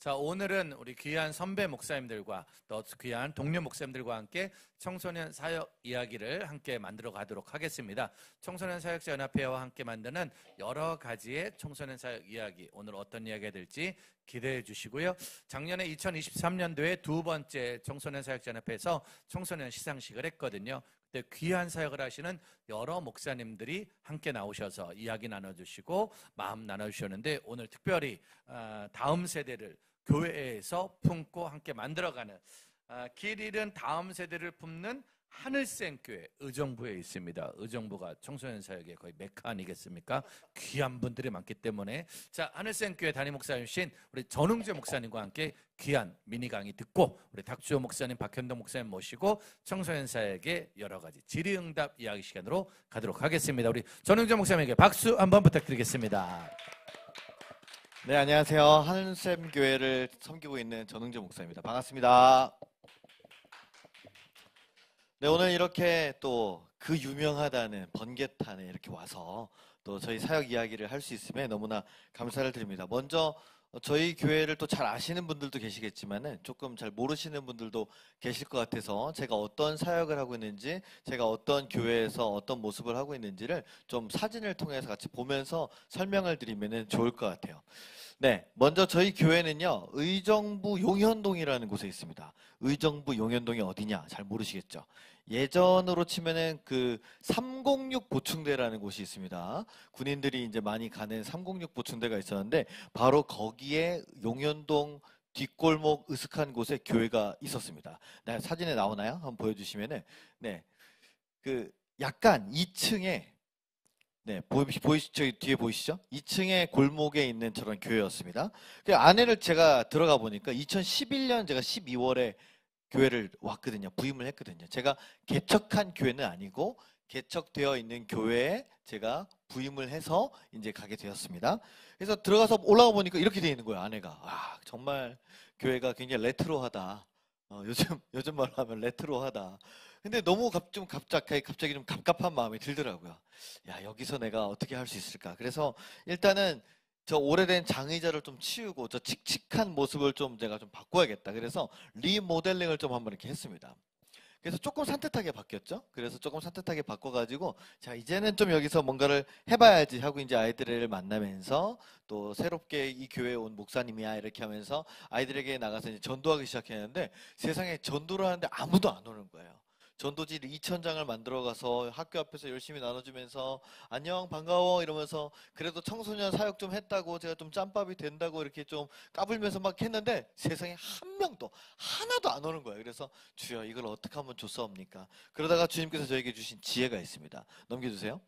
자, 오늘은 우리 귀한 선배 목사님들과 또 귀한 동료 목사님들과 함께 청소년 사역 이야기를 함께 만들어 가도록 하겠습니다. 청소년 사역자 연합회와 함께 만드는 여러 가지의 청소년 사역 이야기, 오늘 어떤 이야기가 될지 기대해 주시고요. 작년에 2023년도에 두 번째 청소년 사역자 연합회에서 청소년 시상식을 했거든요. 그때 귀한 사역을 하시는 여러 목사님들이 함께 나오셔서 이야기 나눠주시고 마음 나눠주셨는데, 오늘 특별히 다음 세대를 교회에서 품고 함께 만들어가는 길 잃은 다음 세대를 품는 하늘샘 교회 의정부에 있습니다. 의정부가 청소년 사역의 거의 메카 아니겠습니까? 귀한 분들이 많기 때문에, 자, 하늘샘 교회 담임 목사님이신 우리 전웅재 목사님과 함께 귀한 미니 강의 듣고, 우리 닥주호 목사님, 박현동 목사님 모시고 청소년 사역의 여러 가지 질의응답 이야기 시간으로 가도록 하겠습니다. 우리 전웅재 목사님에게 박수 한번 부탁드리겠습니다. 네, 안녕하세요. 하늘샘 교회를 섬기고 있는 전웅재 목사입니다. 반갑습니다. 네, 오늘 이렇게 또 그 유명하다는 번개탄에 이렇게 와서 또 저희 사역 이야기를 할 수 있음에 너무나 감사를 드립니다. 먼저 저희 교회를 또 잘 아시는 분들도 계시겠지만은 조금 잘 모르시는 분들도 계실 것 같아서 제가 어떤 사역을 하고 있는지, 제가 어떤 교회에서 어떤 모습을 하고 있는지를 좀 사진을 통해서 같이 보면서 설명을 드리면은 좋을 것 같아요. 네, 먼저 저희 교회는요, 의정부 용현동이라는 곳에 있습니다. 의정부 용현동이 어디냐 잘 모르시겠죠? 예전으로 치면은 그 306 보충대라는 곳이 있습니다. 군인들이 이제 많이 가는 306 보충대가 있었는데, 바로 거기에 용현동 뒷골목 으슥한 곳에 교회가 있었습니다. 네, 사진에 나오나요? 한번 보여주시면은, 네, 그 약간 2층에, 네, 저기 뒤에 보이시죠? 2층에 골목에 있는 저런 교회였습니다. 그 안에를 제가 들어가 보니까 2011년 제가 12월에 교회를 왔거든요. 부임을 했거든요. 제가 개척한 교회는 아니고 개척되어 있는 교회에 제가 부임을 해서 이제 가게 되었습니다. 그래서 들어가서 올라가 보니까 이렇게 되어 있는 거예요. 안에가. 아, 정말 교회가 굉장히 레트로하다. 요즘 말로 하면 레트로하다. 근데 너무 갑자기 좀 갑갑한 마음이 들더라고요. 야, 여기서 내가 어떻게 할 수 있을까? 그래서 일단은 저 오래된 장의자를 좀 치우고 저 칙칙한 모습을 좀 제가 좀 바꿔야겠다. 그래서 리모델링을 좀 한번 이렇게 했습니다. 그래서 조금 산뜻하게 바뀌었죠. 그래서 조금 산뜻하게 바꿔가지고, 자, 이제는 좀 여기서 뭔가를 해봐야지 하고 이제 아이들을 만나면서, 또 새롭게 이 교회에 온 목사님이야 이렇게 하면서 아이들에게 나가서 이제 전도하기 시작했는데, 세상에 전도를 하는데 아무도 안 오는 거예요. 전도지 2,000장을 만들어 가서 학교 앞에서 열심히 나눠주면서 안녕 반가워 이러면서, 그래도 청소년 사역 좀 했다고 제가 좀 짬밥이 된다고 이렇게 좀 까불면서 막 했는데, 세상에 한 명도 하나도 안 오는 거예요. 그래서 주여, 이걸 어떻게 하면 좋사옵니까? 그러다가 주님께서 저에게 주신 지혜가 있습니다. 넘겨주세요.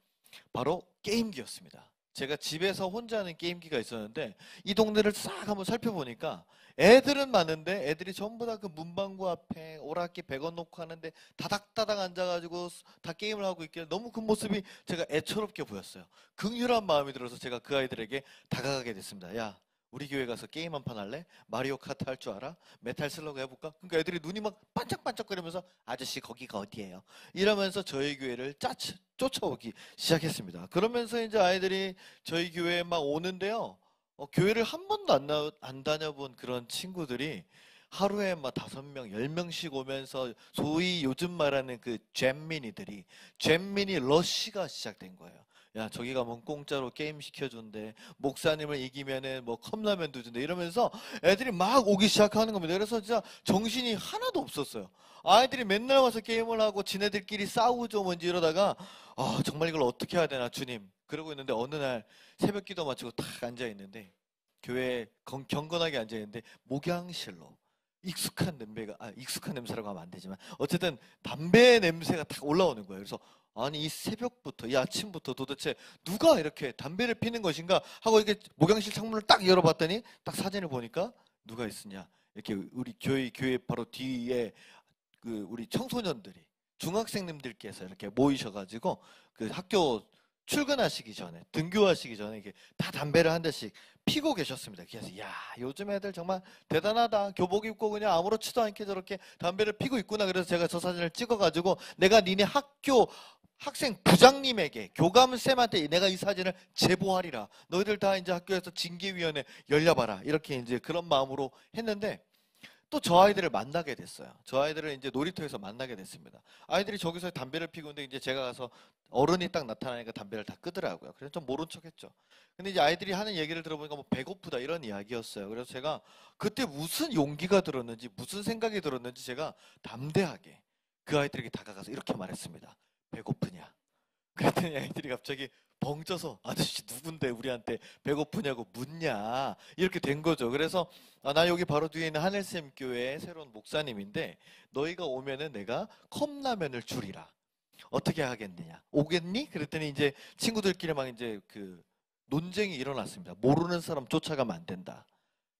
바로 게임기였습니다. 제가 집에서 혼자 하는 게임기가 있었는데, 이 동네를 싹 한번 살펴보니까 애들은 많은데 애들이 전부 다 그 문방구 앞에 오락기 100원 놓고 하는데 다닥다닥 앉아가지고 다 게임을 하고 있길래 너무 그 모습이 제가 애처롭게 보였어요. 긍휼한 마음이 들어서 제가 그 아이들에게 다가가게 됐습니다. 야, 우리 교회 가서 게임 한 판 할래? 마리오 카트 할 줄 알아? 메탈 슬러그 해볼까? 그러니까 애들이 눈이 막 반짝반짝거리면서 아저씨 거기가 어디예요? 이러면서 저희 교회를 쫓아오기 시작했습니다. 그러면서 이제 아이들이 저희 교회에 막 오는데요. 교회를 한 번도 안 다녀본 그런 친구들이 하루에 막 5명, 10명씩 오면서 소위 요즘 말하는 그 잼민이들이, 잼민이 러쉬가 시작된 거예요. 야, 저기 가면 공짜로 게임 시켜준대. 목사님을 이기면은 뭐 컵라면도 준대. 이러면서 애들이 막 오기 시작하는 겁니다. 그래서 진짜 정신이 하나도 없었어요. 아이들이 맨날 와서 게임을 하고 지네들끼리 싸우죠 뭔지 이러다가, 아, 정말 이걸 어떻게 해야 되나 주님, 그러고 있는데 어느 날 새벽 기도 마치고 탁 앉아있는데, 교회에 경건하게 앉아있는데 목양실로 익숙한 냄새라고 하면 안 되지만 어쨌든 담배 냄새가 딱 올라오는 거예요. 그래서 아니, 이 새벽부터, 이 아침부터 도대체 누가 이렇게 담배를 피는 것인가 하고 이렇게 목양실 창문을 딱 열어봤더니, 딱 사진을 보니까 누가 있으냐, 이렇게 우리 교회 바로 뒤에 그 우리 청소년들이, 중학생님들께서 이렇게 모이셔가지고 그 학교 출근하시기 전에, 등교하시기 전에 이게 다 담배를 한 대씩 피고 계셨습니다. 그래서 야, 요즘 애들 정말 대단하다. 교복 입고 그냥 아무렇지도 않게 저렇게 담배를 피고 있구나. 그래서 제가 저 사진을 찍어가지고, 내가 니네 학교 학생 부장님에게 교감쌤한테 내가 이 사진을 제보하리라. 너희들 다 이제 학교에서 징계위원회 열려봐라. 이렇게 이제 그런 마음으로 했는데 또 저 아이들을 만나게 됐어요. 저 아이들을 이제 놀이터에서 만나게 됐습니다. 아이들이 저기서 담배를 피고 있는데 이제 제가 가서 어른이 딱 나타나니까 담배를 다 끄더라고요. 그래서 좀 모른 척했죠. 근데 이제 아이들이 하는 얘기를 들어보니까 뭐 배고프다 이런 이야기였어요. 그래서 제가 그때 무슨 용기가 들었는지 무슨 생각이 들었는지 제가 담대하게 그 아이들에게 다가가서 이렇게 말했습니다. 배고프냐? 그랬더니 아이들이 갑자기 벙쪄서 아저씨 누군데 우리한테 배고프냐고 묻냐 이렇게 된 거죠. 그래서 나 여기 바로 뒤에 있는 하늘샘 교회의 새로운 목사님인데 너희가 오면은 내가 컵라면을 주리라. 어떻게 하겠느냐? 오겠니? 그랬더니 이제 친구들끼리 막 이제 그 논쟁이 일어났습니다. 모르는 사람 쫓아가면 안 된다.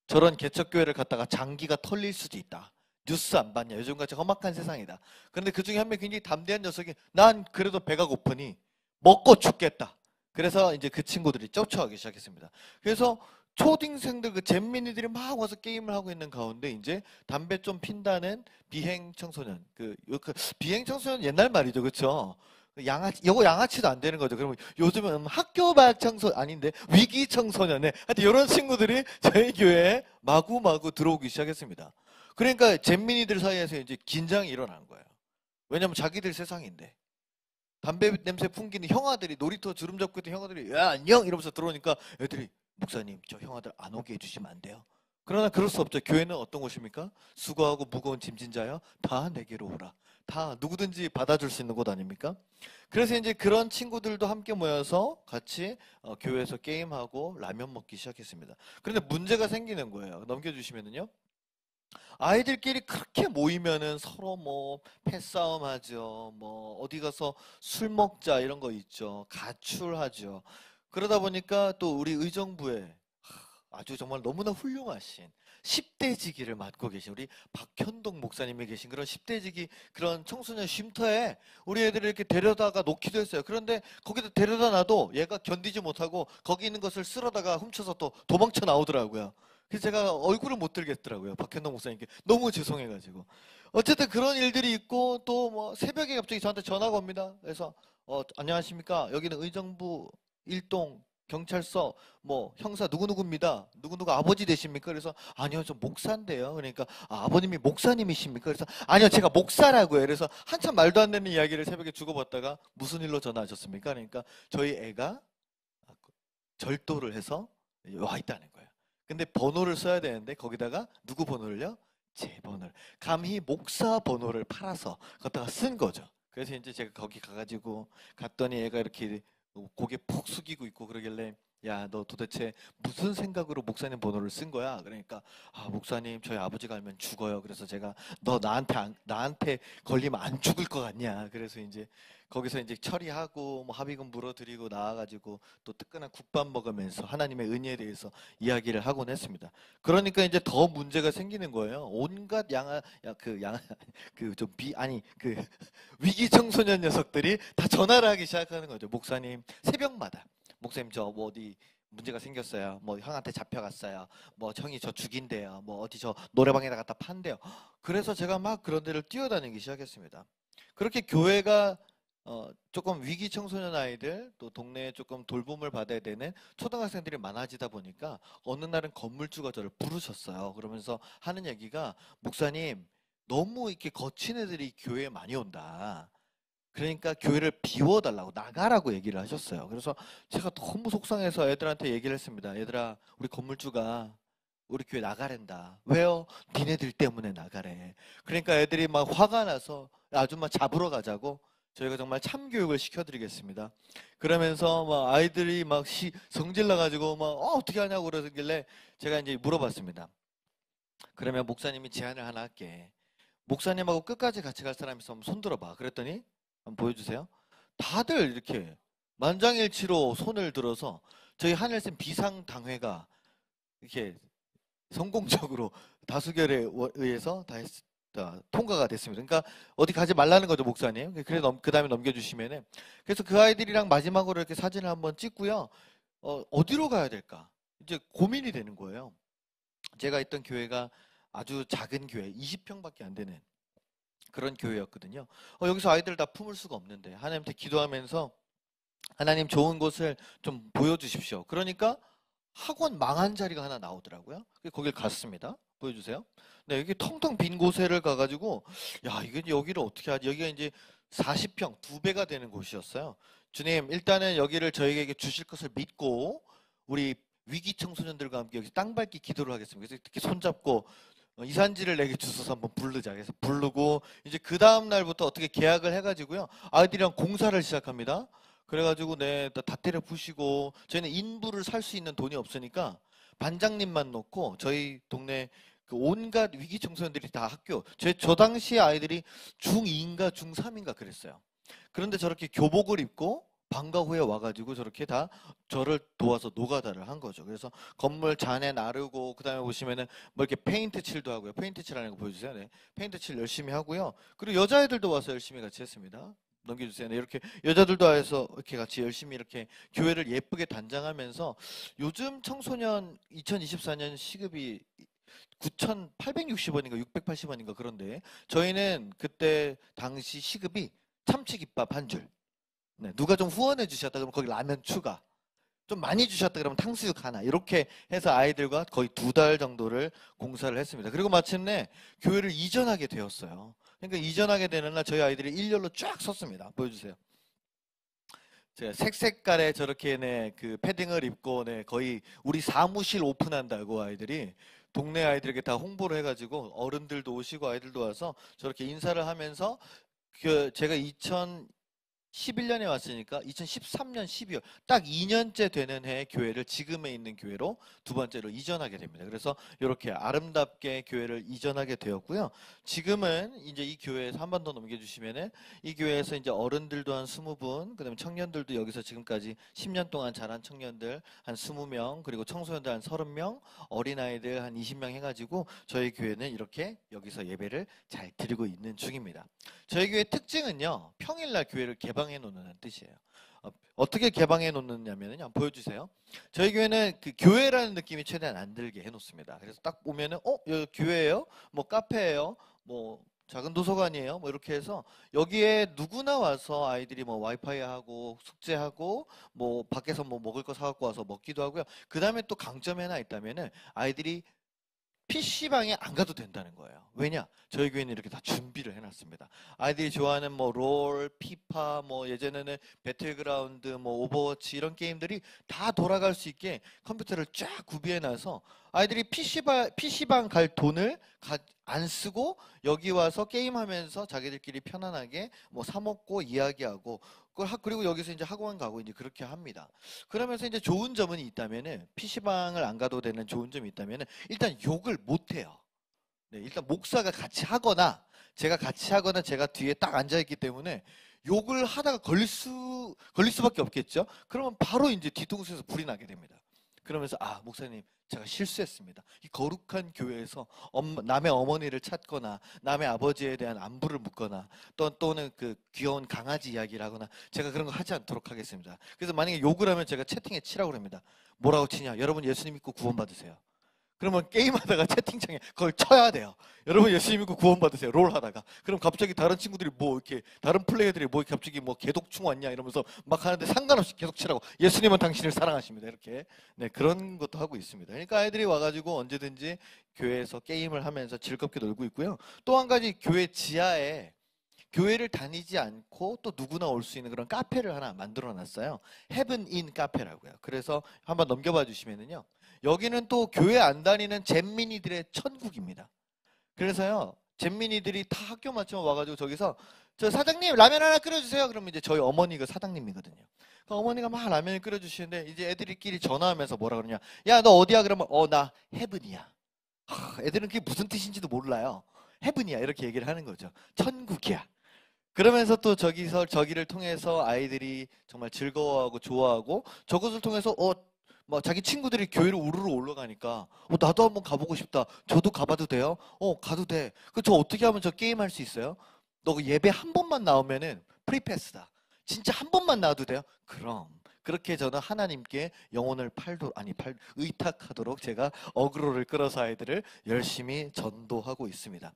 저런 개척교회를 갔다가 장기가 털릴 수도 있다. 뉴스 안 봤냐? 요즘같이 험악한 세상이다. 그런데 그 중에 한 명 굉장히 담대한 녀석이 난 그래도 배가 고프니 먹고 죽겠다. 그래서 이제 그 친구들이 쫓아가기 시작했습니다. 그래서 초딩생들 그 잼민이들이 막 와서 게임을 하고 있는 가운데 이제 담배 좀 핀다는 비행 청소년 그 비행 청소년 옛날 말이죠, 그렇죠? 양아치 요거 양아치도 안 되는 거죠. 그러면 요즘은 학교 밖 청소 아닌데 위기 청소년에 하여튼 이런 친구들이 저희 교회에 마구마구 들어오기 시작했습니다. 그러니까 잼민이들 사이에서 이제 긴장이 일어난 거예요. 왜냐면 자기들 세상인데. 담배 냄새 풍기는 형아들이 놀이터 주름 잡고 있던 형아들이 야 안녕 이러면서 들어오니까 애들이 목사님 저 형아들 안 오게 해주시면 안 돼요? 그러나 그럴 수 없죠. 교회는 어떤 곳입니까? 수고하고 무거운 짐진 자여 다 내게로 오라. 다 누구든지 받아줄 수 있는 곳 아닙니까? 그래서 이제 그런 친구들도 함께 모여서 같이 교회에서 게임하고 라면 먹기 시작했습니다. 그런데 문제가 생기는 거예요. 넘겨주시면은요. 아이들끼리 그렇게 모이면은 서로 뭐 패싸움 하죠. 뭐 어디 가서 술 먹자 이런 거 있죠. 가출하죠. 그러다 보니까 또 우리 의정부에 아주 정말 너무나 훌륭하신 10대지기를 맡고 계신 우리 박현동 목사님이 계신 그런 10대지기 그런 청소년 쉼터에 우리 애들을 이렇게 데려다가 놓기도 했어요. 그런데 거기다 데려다 놔도 얘가 견디지 못하고 거기 있는 것을 쓸어다가 훔쳐서 또 도망쳐 나오더라고요. 그래서 제가 얼굴을 못 들겠더라고요. 박현동 목사님께 너무 죄송해가지고. 어쨌든 그런 일들이 있고 또 뭐 새벽에 갑자기 저한테 전화가 옵니다. 그래서 안녕하십니까? 여기는 의정부 1동 경찰서 뭐 형사 누구누구입니다. 누구누구 아버지 되십니까? 그래서 아니요 저 목사인데요. 그러니까 아버님이 목사님이십니까? 그래서 아니요 제가 목사라고요. 그래서 한참 말도 안 되는 이야기를 새벽에 주고받다가 무슨 일로 전화하셨습니까? 그러니까 저희 애가 절도를 해서 와 있다는 거예요. 근데 번호를 써야 되는데 거기다가 누구 번호를요? 제 번호를. 감히 목사 번호를 팔아서 거기다가 쓴 거죠. 그래서 이제 제가 거기 가가지고 갔더니 애가 이렇게 고개 푹 숙이고 있고 그러길래 야, 너 도대체 무슨 생각으로 목사님 번호를 쓴 거야? 그러니까 목사님 저희 아버지가 알면 죽어요. 그래서 제가 너 나한테 걸리면 안 죽을 것 같냐? 그래서 이제 거기서 이제 처리하고 뭐 합의금 물어드리고 나와가지고 또 뜨끈한 국밥 먹으면서 하나님의 은혜에 대해서 이야기를 하곤 했습니다. 그러니까 이제 더 문제가 생기는 거예요. 온갖 위기 청소년 녀석들이 다 전화를 하기 시작하는 거죠. 목사님 새벽마다 목사님 저 뭐 어디 문제가 생겼어요. 뭐 형한테 잡혀갔어요. 뭐 형이 저 죽인대요. 뭐 어디 저 노래방에다 갖다 판대요. 그래서 제가 막 그런 데를 뛰어다니기 시작했습니다. 그렇게 교회가 조금 위기 청소년 아이들 또 동네에 조금 돌봄을 받아야 되는 초등학생들이 많아지다 보니까 어느 날은 건물주가 저를 부르셨어요. 그러면서 하는 얘기가 목사님 너무 이렇게 거친 애들이 교회에 많이 온다. 그러니까 교회를 비워달라고 나가라고 얘기를 하셨어요. 그래서 제가 너무 속상해서 애들한테 얘기를 했습니다. 얘들아 우리 건물주가 우리 교회 나가랜다. 왜요? 니네들 때문에 나가래. 그러니까 애들이 막 화가 나서 아줌마 잡으러 가자고 저희가 정말 참교육을 시켜드리겠습니다. 그러면서 막 아이들이 막 성질 나가지고 막 어떻게 하냐고 그러길래 제가 이제 물어봤습니다. 그러면 목사님이 제안을 하나 할게. 목사님하고 끝까지 같이 갈 사람 있으면 손 들어봐. 그랬더니 한번 보여주세요. 다들 이렇게 만장일치로 손을 들어서 저희 하늘샘 비상당회가 이렇게 성공적으로 다수결에 의해서 통과가 됐습니다. 그러니까 어디 가지 말라는 거죠, 목사님. 그래 그 다음에 넘겨주시면은 그래서 그 아이들이랑 마지막으로 이렇게 사진을 한번 찍고요. 어디로 가야 될까? 이제 고민이 되는 거예요. 제가 있던 교회가 아주 작은 교회, 20평밖에 안 되는 그런 교회였거든요. 여기서 아이들 다 품을 수가 없는데 하나님한테 기도하면서 하나님 좋은 곳을 좀 보여주십시오. 그러니까 학원 망한 자리가 하나 나오더라고요. 거길 갔습니다. 보여주세요. 네, 여기 텅텅 빈 곳에를 가가지고 야, 이게 여기를 어떻게 하지? 여기가 이제 40평 2배가 되는 곳이었어요. 주님, 일단은 여기를 저희에게 주실 것을 믿고 우리 위기 청소년들과 함께 여기 땅 밟기 기도를 하겠습니다. 그래서 특히 손잡고 이산지를 내게 주셔서 한번 부르자. 그래서 부르고 이제 그 다음 날부터 어떻게 계약을 해가지고요. 아이들이랑 공사를 시작합니다. 그래가지고 네, 다 때려 부시고 저희는 인부를 살 수 있는 돈이 없으니까 반장님만 놓고 저희 동네 그 온갖 위기 청소년들이 다 학교 저 당시에 아이들이 중2인가 중3인가 그랬어요. 그런데 저렇게 교복을 입고 방과 후에 와가지고 저렇게 다 저를 도와서 노가다를 한 거죠. 그래서 건물 잔해 나르고 그다음에 보시면은 뭐 이렇게 페인트 칠도 하고요. 페인트 칠하는 거 보여주세요. 네, 페인트 칠 열심히 하고요. 그리고 여자애들도 와서 열심히 같이 했습니다. 넘겨주세요. 네, 이렇게 여자들도 와서 이렇게 같이 열심히 이렇게 교회를 예쁘게 단장하면서 요즘 청소년 2024년 시급이 9,860원인가 680원인가 그런데 저희는 그때 당시 시급이 참치김밥 한 줄. 네, 누가 좀 후원해 주셨다 그러면 거기 라면 추가. 좀 많이 주셨다 그러면 탕수육 하나. 이렇게 해서 아이들과 거의 2달 정도를 공사를 했습니다. 그리고 마침내 교회를 이전하게 되었어요. 그러니까 이전하게 되는 날 저희 아이들이 일렬로 쫙 섰습니다. 보여주세요. 제가 색색깔의 저렇게 네, 그 패딩을 입고 네, 거의 우리 사무실 오픈한다고 아이들이 동네 아이들에게 다 홍보를 해가지고 어른들도 오시고 아이들도 와서 저렇게 인사를 하면서 그 제가 2011년에 왔으니까 2013년 12월 딱 2년째 되는 해에 교회를 지금에 있는 교회로 두 번째로 이전하게 됩니다. 그래서 이렇게 아름답게 교회를 이전하게 되었고요. 지금은 이제 이 교회에서 한 번 더 넘겨주시면은 이 교회에서 이제 어른들도 한 20분, 그다음에 청년들도 여기서 지금까지 10년 동안 자란 청년들 한 20명, 그리고 청소년들 한 30명, 어린아이들 한 20명 해가지고 저희 교회는 이렇게 여기서 예배를 잘 드리고 있는 중입니다. 저희 교회 특징은요, 평일날 교회를 개방해 놓는 뜻이에요. 어떻게 개방해 놓느냐면요, 한번 보여주세요. 저희 교회는 그 교회라는 느낌이 최대한 안 들게 해 놓습니다. 그래서 딱 보면은, 여기 교회예요? 뭐 카페예요? 뭐 작은 도서관이에요? 뭐 이렇게 해서 여기에 누구나 와서 아이들이 뭐 와이파이 하고 숙제하고 뭐 밖에서 뭐 먹을 거 사갖고 와서 먹기도 하고요. 그 다음에 또 강점이 하나 있다면은 아이들이 PC방에 안 가도 된다는 거예요. 왜냐? 저희 교회는 이렇게 다 준비를 해놨습니다. 아이들이 좋아하는 뭐 롤, 피파, 뭐 예전에는 배틀그라운드, 뭐 오버워치 이런 게임들이 다 돌아갈 수 있게 컴퓨터를 쫙 구비해놔서 아이들이 PC방 갈 돈을 안 쓰고 여기 와서 게임하면서 자기들끼리 편안하게 뭐 사 먹고 이야기하고 그리고 여기서 이제 학원 가고 이제 그렇게 합니다. 그러면서 이제 좋은 점은 있다면은 PC방을 안 가도 되는 좋은 점이 있다면은 일단 욕을 못 해요. 네, 일단 목사가 같이 하거나 제가 같이 하거나 제가 뒤에 딱 앉아 있기 때문에 욕을 하다가 걸릴 수밖에 없겠죠. 그러면 바로 이제 뒤통수에서 불이 나게 됩니다. 그러면서 목사님 제가 실수했습니다. 이 거룩한 교회에서 남의 어머니를 찾거나 남의 아버지에 대한 안부를 묻거나 또는 그 귀여운 강아지 이야기를 하거나 제가 그런 거 하지 않도록 하겠습니다. 그래서 만약에 욕을 하면 제가 채팅에 치라고 합니다. 뭐라고 치냐? 여러분 예수님 믿고 구원받으세요. 그러면 게임하다가 채팅창에 그걸 쳐야 돼요. 여러분 예수님 믿고 구원받으세요. 롤 하다가. 그럼 갑자기 다른 친구들이 뭐 이렇게 다른 플레이어들이 뭐 갑자기 뭐 개독충 왔냐 이러면서 막 하는데 상관없이 계속 치라고. 예수님은 당신을 사랑하십니다. 이렇게. 네, 그런 것도 하고 있습니다. 그러니까 아이들이 와가지고 언제든지 교회에서 게임을 하면서 즐겁게 놀고 있고요. 또 한 가지 교회 지하에 교회를 다니지 않고 또 누구나 올 수 있는 그런 카페를 하나 만들어 놨어요. 헤븐 인 카페라고요. 그래서 한번 넘겨봐 주시면은요. 여기는 또 교회 안 다니는 잼민이들의 천국입니다. 그래서요. 잼민이들이 다 학교 마치면 와가지고 저기서 저 사장님 라면 하나 끓여주세요. 그러면 이제 저희 어머니가 사장님이거든요. 그 어머니가 막 라면을 끓여주시는데 이제 애들끼리 전화하면서 뭐라 그러냐. 야, 너 어디야? 그러면 나 헤븐이야. 애들은 그게 무슨 뜻인지도 몰라요. 헤븐이야 이렇게 얘기를 하는 거죠. 천국이야. 그러면서 또 저기를 통해서 아이들이 정말 즐거워하고 좋아하고 저것을 통해서 뭐 자기 친구들이 교회로 우르르 올라가니까 나도 한번 가보고 싶다. 저도 가봐도 돼요? 가도 돼. 저 어떻게 하면 저 게임 할 수 있어요? 너 예배 한 번만 나오면은 프리패스다. 진짜 한 번만 나와도 돼요? 그럼 그렇게 저는 하나님께 영혼을 의탁하도록 제가 어그로를 끌어서 아이들을 열심히 전도하고 있습니다.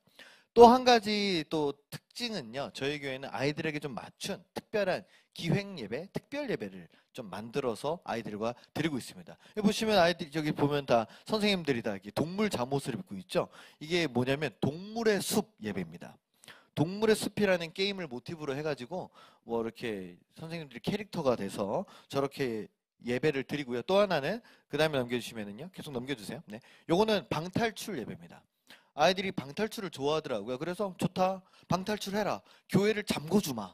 또 한 가지 또 특징은요. 저희 교회는 아이들에게 좀 맞춘 특별한 기획 예배, 특별 예배를 좀 만들어서 아이들과 드리고 있습니다. 여기 보시면 아이들이 저기 보면 다 선생님들이 다 이렇게 동물 잠옷을 입고 있죠. 이게 뭐냐면 동물의 숲 예배입니다. 동물의 숲이라는 게임을 모티브로 해가지고 뭐 이렇게 선생님들이 캐릭터가 돼서 저렇게 예배를 드리고요. 또 하나는 그 다음에 넘겨주시면은요. 계속 넘겨주세요. 네, 요거는 방탈출 예배입니다. 아이들이 방탈출을 좋아하더라고요. 그래서 좋다. 방탈출해라. 교회를 잠궈주마.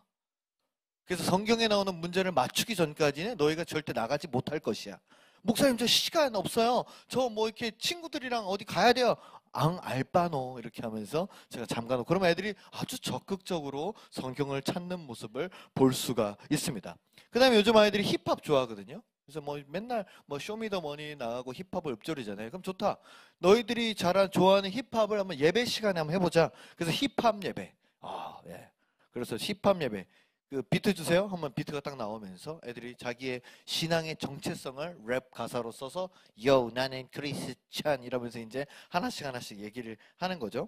그래서 성경에 나오는 문제를 맞추기 전까지는 너희가 절대 나가지 못할 것이야. 목사님 저 시간 없어요. 저 뭐 이렇게 친구들이랑 어디 가야 돼요. 앙 알바노 이렇게 하면서 제가 잠가놓고 그러면 애들이 아주 적극적으로 성경을 찾는 모습을 볼 수가 있습니다. 그 다음에 요즘 아이들이 힙합 좋아하거든요. 그래서 뭐 맨날 뭐 쇼미더머니 나가고 힙합을 읊조리잖아요. 그럼 좋다. 너희들이 좋아하는 힙합을 한번 예배 시간에 한번 해보자. 그래서 힙합 예배. 아, 예. 그래서 힙합 예배. 그 비트 주세요. 한번 비트가 딱 나오면서 애들이 자기의 신앙의 정체성을 랩 가사로 써서 요 나는 크리스찬 이러면서 이제 하나씩 얘기를 하는 거죠.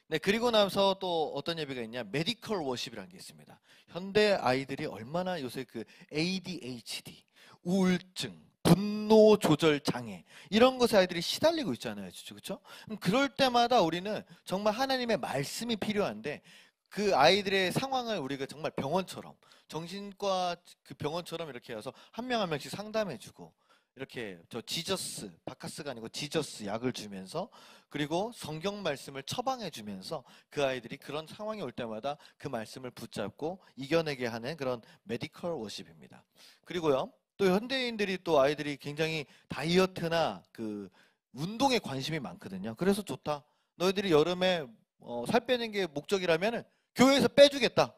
네, 그리고 나서 또 어떤 예배가 있냐? 메디컬 워십이라는 게 있습니다. 현대 아이들이 얼마나 요새 그 ADHD, 우울증, 분노 조절 장애 이런 것에 아이들이 시달리고 있잖아요. 그렇죠? 그럴 때마다 우리는 정말 하나님의 말씀이 필요한데 그 아이들의 상황을 우리가 정말 병원처럼 정신과 그 병원처럼 이렇게 해서 한 명 한 명씩 상담해주고 이렇게 저 지저스 바카스가 아니고 지저스 약을 주면서 그리고 성경 말씀을 처방해주면서 그 아이들이 그런 상황이 올 때마다 그 말씀을 붙잡고 이겨내게 하는 그런 메디컬 워십입니다. 그리고요 또 현대인들이 또 아이들이 굉장히 다이어트나 그 운동에 관심이 많거든요. 그래서 좋다. 너희들이 여름에 살 빼는 게 목적이라면 교회에서 빼주겠다.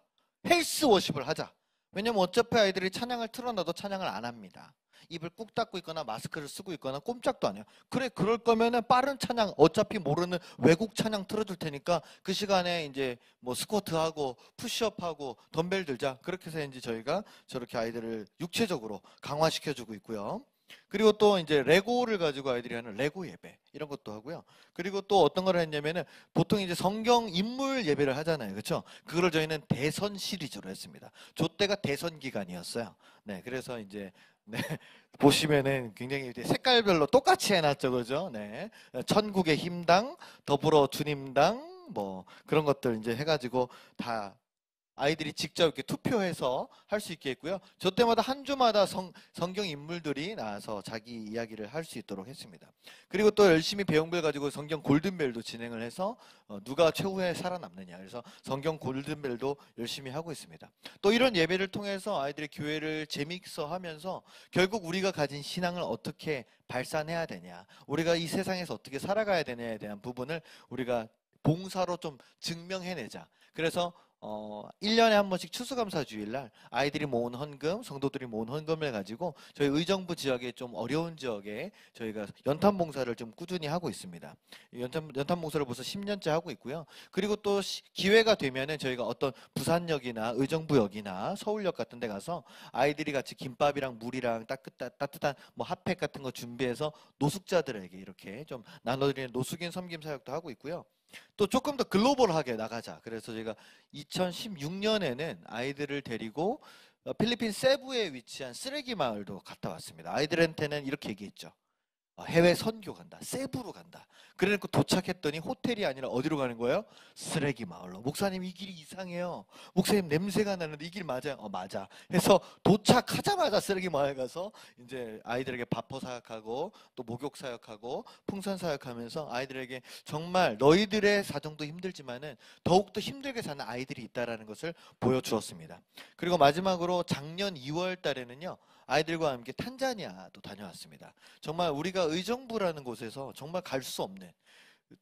헬스 워십을 하자. 왜냐면 어차피 아이들이 찬양을 틀어놔도 찬양을 안 합니다. 입을 꾹 닫고 있거나 마스크를 쓰고 있거나 꼼짝도 안 해요. 그래 그럴 거면은 빠른 찬양 어차피 모르는 외국 찬양 틀어줄 테니까 그 시간에 이제 뭐 스쿼트하고 푸시업하고 덤벨 들자. 그렇게 해서 이제 저희가 저렇게 아이들을 육체적으로 강화시켜주고 있고요. 그리고 또 이제 레고를 가지고 아이들이 하는 레고 예배 이런 것도 하고요. 그리고 또 어떤 걸 했냐면은 보통 이제 성경 인물 예배를 하잖아요. 그렇죠? 그거를 저희는 대선 시리즈로 했습니다. 저 때가 대선 기간이었어요. 네, 그래서 이제 네, 보시면은 굉장히 색깔별로 똑같이 해놨죠, 그죠? 네, 천국의 힘당, 더불어 주님당, 뭐 그런 것들 이제 해가지고 다 아이들이 직접 이렇게 투표해서 할 수 있게 했고요. 저 때마다 한 주마다 성경 인물들이 나와서 자기 이야기를 할 수 있도록 했습니다. 그리고 또 열심히 배운 걸 가지고 성경 골든벨도 진행을 해서 누가 최후에 살아남느냐. 그래서 성경 골든벨도 열심히 하고 있습니다. 또 이런 예배를 통해서 아이들이 교회를 재미있어 하면서 결국 우리가 가진 신앙을 어떻게 발산해야 되냐. 우리가 이 세상에서 어떻게 살아가야 되냐에 대한 부분을 우리가 봉사로 좀 증명해내자. 그래서 1년에 한 번씩 추수감사 주일날 아이들이 모은 헌금, 성도들이 모은 헌금을 가지고 저희 의정부 지역에 좀 어려운 지역에 저희가 연탄 봉사를 좀 꾸준히 하고 있습니다. 연탄 봉사를 벌써 10년째 하고 있고요. 그리고 또 기회가 되면은 저희가 어떤 부산역이나 의정부역이나 서울역 같은 데 가서 아이들이 같이 김밥이랑 물이랑 따뜻한 뭐 핫팩 같은 거 준비해서 노숙자들에게 이렇게 좀 나눠드리는 노숙인 섬김 사역도 하고 있고요. 또 조금 더 글로벌하게 나가자. 그래서 제가 2016년에는 아이들을 데리고 필리핀 세부에 위치한 쓰레기 마을도 갔다 왔습니다. 아이들한테는 이렇게 얘기했죠. 해외 선교 간다. 세부로 간다. 그래놓고 도착했더니 호텔이 아니라 어디로 가는 거예요? 쓰레기 마을로. 목사님 이 길이 이상해요. 목사님 냄새가 나는데 이 길 맞아요? 맞아. 해서 도착하자마자 쓰레기 마을 가서 이제 아이들에게 밥퍼 사역하고 또 목욕 사역하고 풍선 사역하면서 아이들에게 정말 너희들의 사정도 힘들지만은 더욱더 힘들게 사는 아이들이 있다라는 것을 보여주었습니다. 그리고 마지막으로 작년 2월 달에는요. 아이들과 함께 탄자니아도 다녀왔습니다. 정말 우리가 의정부라는 곳에서 정말 갈 수 없는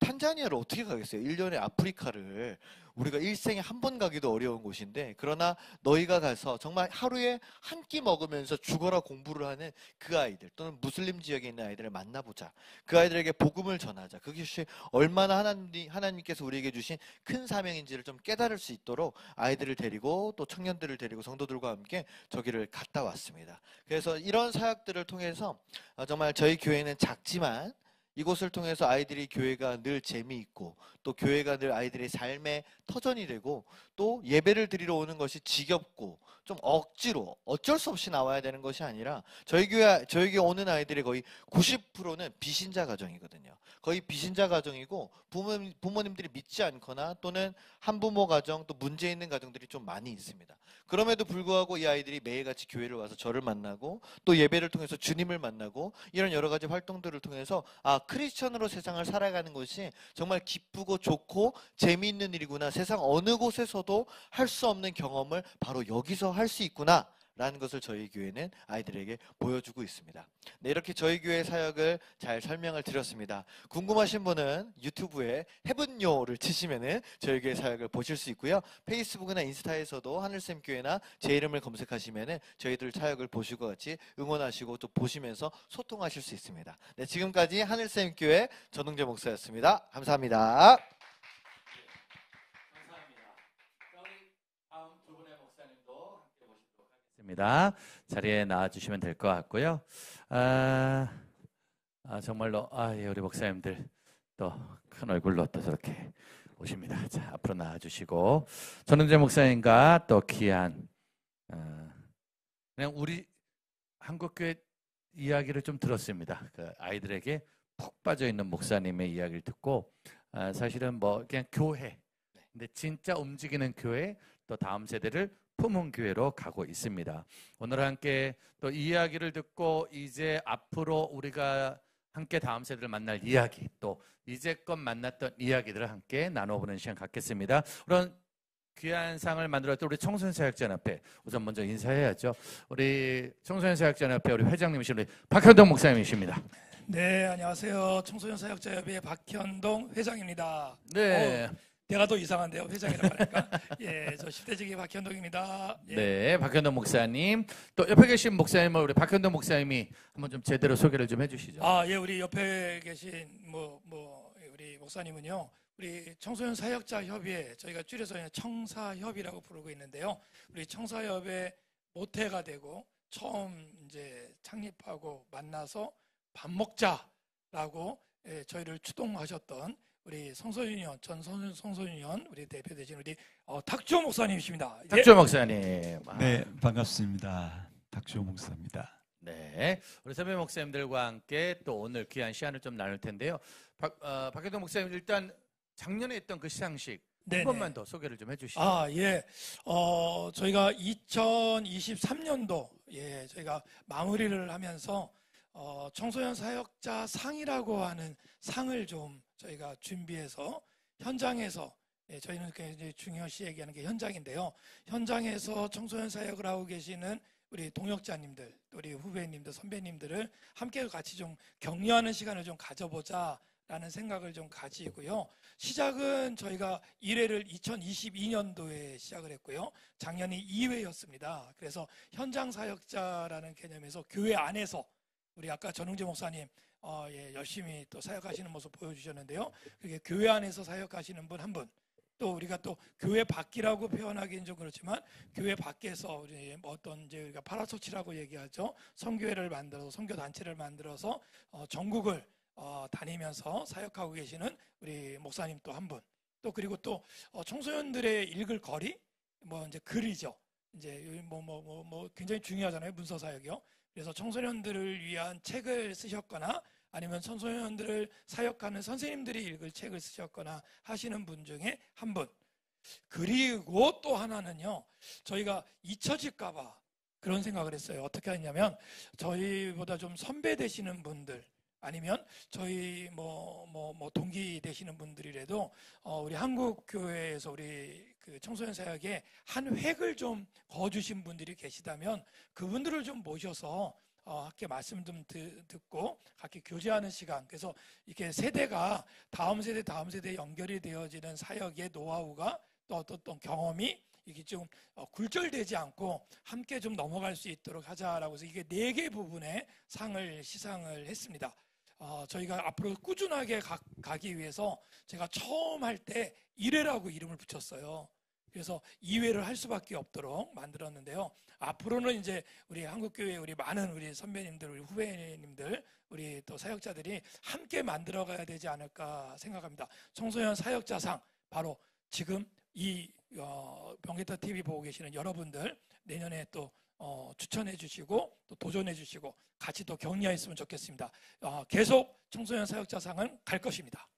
탄자니아를 어떻게 가겠어요? 1년에 아프리카를 우리가 일생에 한 번 가기도 어려운 곳인데 그러나 너희가 가서 정말 하루에 한 끼 먹으면서 죽어라 공부를 하는 그 아이들 또는 무슬림 지역에 있는 아이들을 만나보자. 그 아이들에게 복음을 전하자. 그것이 얼마나 하나님께서 우리에게 주신 큰 사명인지를 좀 깨달을 수 있도록 아이들을 데리고 또 청년들을 데리고 성도들과 함께 저기를 갔다 왔습니다. 그래서 이런 사역들을 통해서 정말 저희 교회는 작지만 이곳을 통해서 아이들이 교회가 늘 재미있고 또 교회가 늘 아이들의 삶의 터전이 되고 또 예배를 드리러 오는 것이 지겹고 좀 억지로 어쩔 수 없이 나와야 되는 것이 아니라 저희 교회 오는 아이들의 거의 90%는 비신자 가정이거든요. 거의 비신자 가정이고 부모님들이 믿지 않거나 또는 한부모 가정 또 문제 있는 가정들이 좀 많이 있습니다. 그럼에도 불구하고 이 아이들이 매일같이 교회를 와서 저를 만나고 또 예배를 통해서 주님을 만나고 이런 여러 가지 활동들을 통해서 크리스천으로 세상을 살아가는 것이 정말 기쁘고 좋고 재미있는 일이구나. 세상 어느 곳에서도 할 수 없는 경험을 바로 여기서 할 수 있구나. 라는 것을 저희 교회는 아이들에게 보여주고 있습니다. 네, 이렇게 저희 교회 사역을 잘 설명을 드렸습니다. 궁금하신 분은 유튜브에 헤븐요를 치시면은 저희 교회 사역을 보실 수 있고요. 페이스북이나 인스타에서도 하늘샘 교회나 제 이름을 검색하시면은 저희들 사역을 보시고 같이 응원하시고 또 보시면서 소통하실 수 있습니다. 네, 지금까지 하늘샘 교회 전웅재 목사였습니다. 감사합니다. 자리에 나와주시면 될 것 같고요. 정말로 예, 우리 목사님들 또 큰 얼굴로 또 저렇게 오십니다. 자, 앞으로 나와주시고 전웅재 목사님과 또 귀한 그냥 우리 한국교회 이야기를 좀 들었습니다. 그 아이들에게 푹 빠져 있는 목사님의 이야기를 듣고 사실은 뭐 그냥 교회, 근데 진짜 움직이는 교회 또 다음 세대를 품은 교회로 가고 있습니다. 오늘 함께 또 이야기를 듣고 이제 앞으로 우리가 함께 다음 세대를 만날 이야기 또 이제껏 만났던 이야기들을 함께 나눠보는 시간 갖겠습니다. 그런 귀한 상을 만들었던 우리 청소년사역자연합회 우선 먼저 인사해야죠. 우리 청소년사역자연합회 우리 회장님이신 우리 박현동 목사님이십니다. 네, 안녕하세요. 청소년사역자협의 박현동 회장입니다. 네. 내가 더 이상한데요, 회장이라고 하니까. 예, 저 10대지기 박현동입니다. 예. 네, 박현동 목사님. 또 옆에 계신 목사님을 우리 박현동 목사님이 한번 좀 제대로 소개를 좀 해주시죠. 예, 우리 옆에 계신 우리 목사님은요, 우리 청소년 사역자 협의회, 저희가 줄여서 청사협이라고 부르고 있는데요. 우리 청사협의 모태가 되고 처음 이제 창립하고 만나서 밥 먹자라고 저희를 추동하셨던 우리 성소윤위원, 전 성소윤위원 우리 대표되신 우리 탁주호 목사님이십니다. 탁주호 목사님. 네, 반갑습니다. 탁주호 목사입니다. 네, 우리 선배 목사님들과 함께 또 오늘 귀한 시간을 좀 나눌 텐데요. 박현동 목사님 일단 작년에 했던 그 시상식 한 번만 더 소개를 좀 해주시죠. 예. 저희가 2023년도 저희가 마무리를 하면서 청소년 사역자 상이라고 하는 상을 좀 저희가 준비해서 현장에서 저희는 굉장히 중요시 얘기하는 게 현장인데요. 현장에서 청소년 사역을 하고 계시는 우리 동역자님들, 우리 후배님들, 선배님들을 함께 같이 좀 격려하는 시간을 좀 가져보자라는 생각을 좀 가지고요. 시작은 저희가 1회를 2022년도에 시작을 했고요. 작년이 2회였습니다. 그래서 현장 사역자라는 개념에서 교회 안에서 우리 아까 전웅재 목사님 열심히 또 사역하시는 모습 보여주셨는데요. 그게 교회 안에서 사역하시는 분 한 분, 또 우리가 또 교회 밖이라고 표현하기는 좀 그렇지만 교회 밖에서 우리 어떤 이제 우리가 파라처치라고 얘기하죠. 선교회를 만들어서 선교 단체를 만들어서 전국을 다니면서 사역하고 계시는 우리 목사님 또 한 분, 또 그리고 또 청소년들의 읽을 거리, 이제 글이죠. 이제 굉장히 중요하잖아요. 문서 사역이요. 그래서 청소년들을 위한 책을 쓰셨거나 아니면 청소년들을 사역하는 선생님들이 읽을 책을 쓰셨거나 하시는 분 중에 한 분. 그리고 또 하나는요, 저희가 잊혀질까봐 그런 생각을 했어요. 어떻게 했냐면 저희보다 좀 선배 되시는 분들 아니면 저희 동기 되시는 분들이라도 우리 한국교회에서 우리 그 청소년 사역에 한 획을 좀 거주신 분들이 계시다면 그분들을 좀 모셔서 함께 말씀 좀 듣고 함께 교제하는 시간. 그래서 이렇게 세대가 다음 세대 연결이 되어지는 사역의 노하우가 또 어떤 경험이 이게 좀 굴절되지 않고 함께 좀 넘어갈 수 있도록 하자라고 해서 이게 4개 부분의 상을 시상을 했습니다. 저희가 앞으로 꾸준하게 가기 위해서 제가 처음 할 때 1회라고 이름을 붙였어요. 그래서 2회를 할 수밖에 없도록 만들었는데요. 앞으로는 이제 우리 한국교회 우리 많은 우리 선배님들, 우리 후배님들, 우리 또 사역자들이 함께 만들어가야 되지 않을까 생각합니다. 청소년 사역자상 바로 지금 이 병기타 TV 보고 계시는 여러분들 내년에 또 추천해 주시고 또 도전해 주시고 같이 또 격려했으면 좋겠습니다. 계속 청소년 사역자상은 갈 것입니다.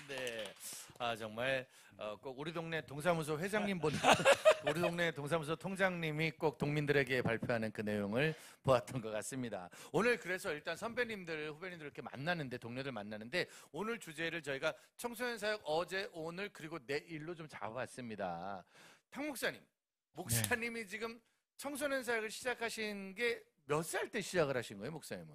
네. 정말 꼭 우리 동네 동사무소 회장님보다 우리 동네 동사무소 통장님이 꼭 동민들에게 발표하는 그 내용을 보았던 것 같습니다. 오늘 그래서 일단 선배님들, 후배님들 이렇게 만나는데, 동료들 만나는데, 오늘 주제를 저희가 청소년 사역 어제, 오늘 그리고 내일로 좀 잡아봤습니다. 탕 목사님이 지금 청소년 사역을 시작하신 게 몇 살 때 시작을 하신 거예요, 목사님은?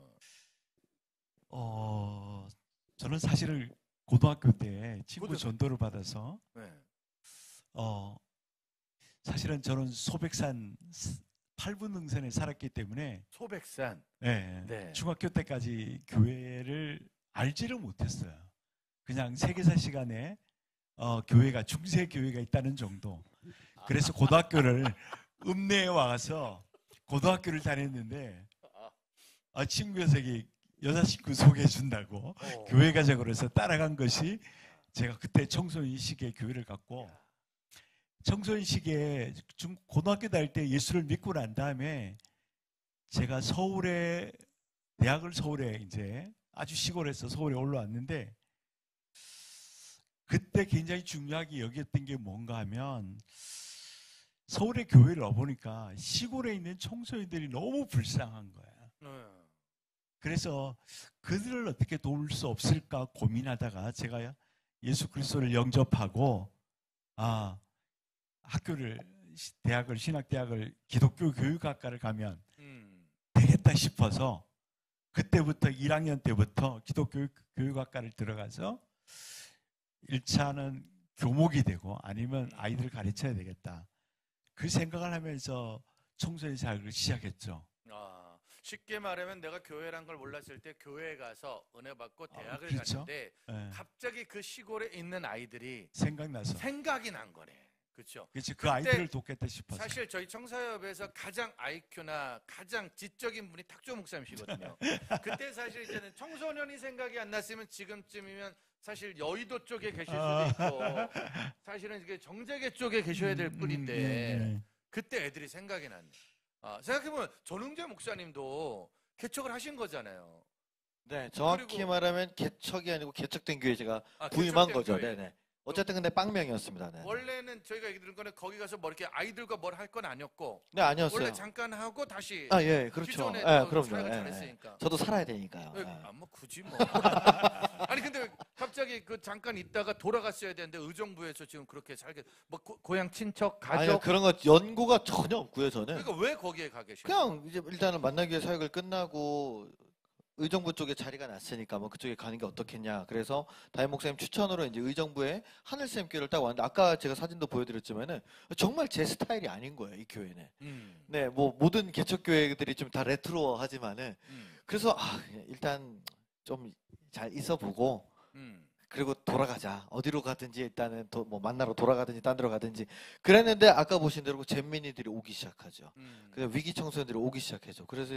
저는 사실은 고등학교 때 친구 고등학교. 전도를 받아서 네. 사실은 저는 소백산 8분 능선에 살았기 때문에 소백산. 네. 중학교 때까지 교회를 알지를 못했어요. 그냥 세계사 시간에 교회가 중세 교회가 있다는 정도. 그래서 고등학교를 읍내에 와서 고등학교를 다녔는데 친구 녀석이 여자 친구 소개해 준다고 교회 가자고 그래서 따라간 것이 제가 그때 청소년 시기에 교회를 갔고, 청소년 시기에 고등학교 다닐 때 예수를 믿고 난 다음에 제가 대학을 서울에 이제 아주 시골에서 서울에 올라왔는데, 그때 굉장히 중요하게 여겼던 게 뭔가 하면 서울에 교회를 와보니까 시골에 있는 청소년들이 너무 불쌍한 거야. 그래서 그들을 어떻게 도울 수 없을까 고민하다가 제가 예수 그리스도를 영접하고 대학을 신학대학을 기독교 교육학과를 가면 되겠다 싶어서 그때부터 1학년 때부터 기독교 교육학과를 들어가서 1차는 교목이 되고 아니면 아이들을 가르쳐야 되겠다. 그 생각을 하면서 청소년 사역을 시작했죠. 쉽게 말하면 내가 교회란 걸 몰랐을 때 교회에 가서 은혜 받고 대학을 그렇죠? 갔는데 네. 갑자기 그 시골에 있는 아이들이 생각나서 생각이 난 거네. 그렇죠? 그 아이들을 돕겠다 싶어서. 사실 저희 청사협에서 가장 IQ나 가장 지적인 분이 탁조 목사님이시거든요. 그때 사실 이제는 청소년이 생각이 안 났으면 지금쯤이면 사실 여의도 쪽에 계실 수도 있고 사실은 이게 정재계 쪽에 계셔야 될 뿐인데 그때 애들이 생각이 났네. 생각해보면 전흥재 목사님도 개척을 하신 거잖아요. 네, 정확히 그리고- 말하면 개척이 아니고 개척된 교회 제가 개척된 부임한 거죠. 교회. 네네. 어쨌든 근데 빵명이었습니다. 네. 원래는 저희가 얘기 들은 거는 거기 가서 뭐 이렇게 아이들과 뭘 할 건 아니었고 네, 아니었어요. 원래 잠깐 하고 다시 예, 그렇죠. 기존에 그럼요. 사역을 예, 잘했으니까. 저도 살아야 되니까요. 뭐 굳이 뭐. 아니 근데 갑자기 그 잠깐 있다가 돌아갔어야 되는데 의정부에서 지금 그렇게 살게 뭐 고향 친척 아니요, 가족 그런 거 연고가 전혀 없고요, 저는. 그러니까 왜 거기에 가 계셔? 그냥 이제 일단은 만나기 위해 사역을 끝나고 의정부 쪽에 자리가 났으니까 뭐 그쪽에 가는 게 어떻겠냐. 그래서 담임 목사님 추천으로 이제 의정부에 하늘쌤 교회를 딱 왔는데 아까 제가 사진도 보여드렸지만은 정말 제 스타일이 아닌 거예요, 이 교회는. 네, 뭐 모든 개척 교회들이 좀 다 레트로하지만은 그래서 일단 좀 잘 있어보고 그리고 돌아가자. 어디로 가든지 일단은 뭐 만나러 돌아가든지 딴 데로 가든지 그랬는데 아까 보신 대로 잼민이들이 오기 시작하죠. 그래서 위기 청소년들이 오기 시작해죠. 그래서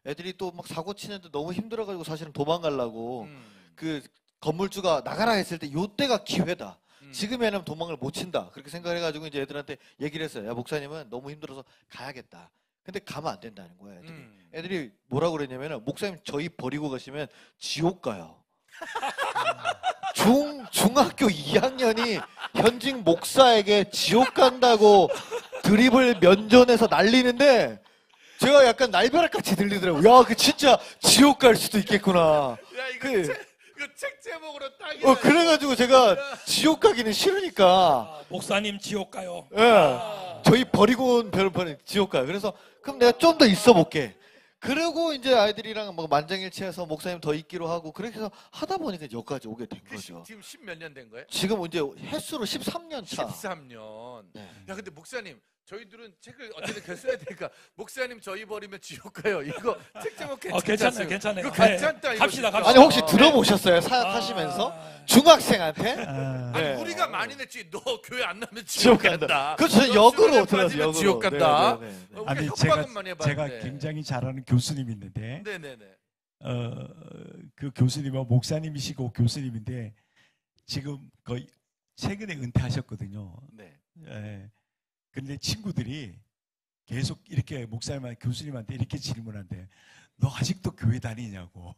애들이 또 막 사고 치는데 너무 힘들어가지고 사실은 도망가려고 그 건물주가 나가라 했을 때 요때가 기회다. 지금에는 도망을 못 친다. 그렇게 생각해가지고 이제 애들한테 얘기를 했어요. 야, 목사님은 너무 힘들어서 가야겠다. 근데 가면 안 된다는 거예요. 애들이 뭐라고 그랬냐면은 목사님 저희 버리고 가시면 지옥 가요. 중학교 2학년이 현직 목사에게 지옥 간다고 드립을 면전에서 날리는데 제가 약간 날벼락같이 들리더라고요. 야, 그 진짜 지옥 갈 수도 있겠구나. 야 이거 그- 이거 책 제목으로 딱이다. 그래가지고 제가 지옥 가기는 싫으니까 목사님 지옥 가요. 저희 버리고 온 별은 지옥 가요. 그래서 그럼 내가 좀 더 있어 볼게. 그리고 이제 아이들이랑 뭐 만장일치해서 목사님 더 있기로 하고 그렇게 해서 하다 보니까 여기까지 오게 된 거죠. 지금 10몇 년 된 거예요? 지금 이제 횟수로 13년 차. 13년. 네. 야 근데 목사님 저희들은 책을 어쨌든 써야 되니까 목사님 저희 버리면 지옥 가요. 이거 책 제목 괜찮지 괜찮아요, 않습니까? 괜찮아요. 이거 괜찮다. 이거 갑시다, 진짜. 갑시다. 아니 혹시 네. 들어보셨어요? 사역하시면서 아, 중학생한테? 아, 아니 네. 우리가 많이 냈지. 너 교회 안 나면 지옥 지옥 간다. 간다. 그렇죠. 너 역으로 수련회 들어서 빠지면 역으로. 지옥 간다. 네, 네, 네. 우리가 아니 협박은 많이 제가 해봤는데. 굉장히 잘 아는 교수님 있는데 네네네. 그 교수님은 목사님이시고 교수님인데 지금 거의 최근에 은퇴하셨거든요. 네. 예. 근데 친구들이 계속 이렇게 목사님한테 교수님한테 이렇게 질문한대. 너 아직도 교회 다니냐고.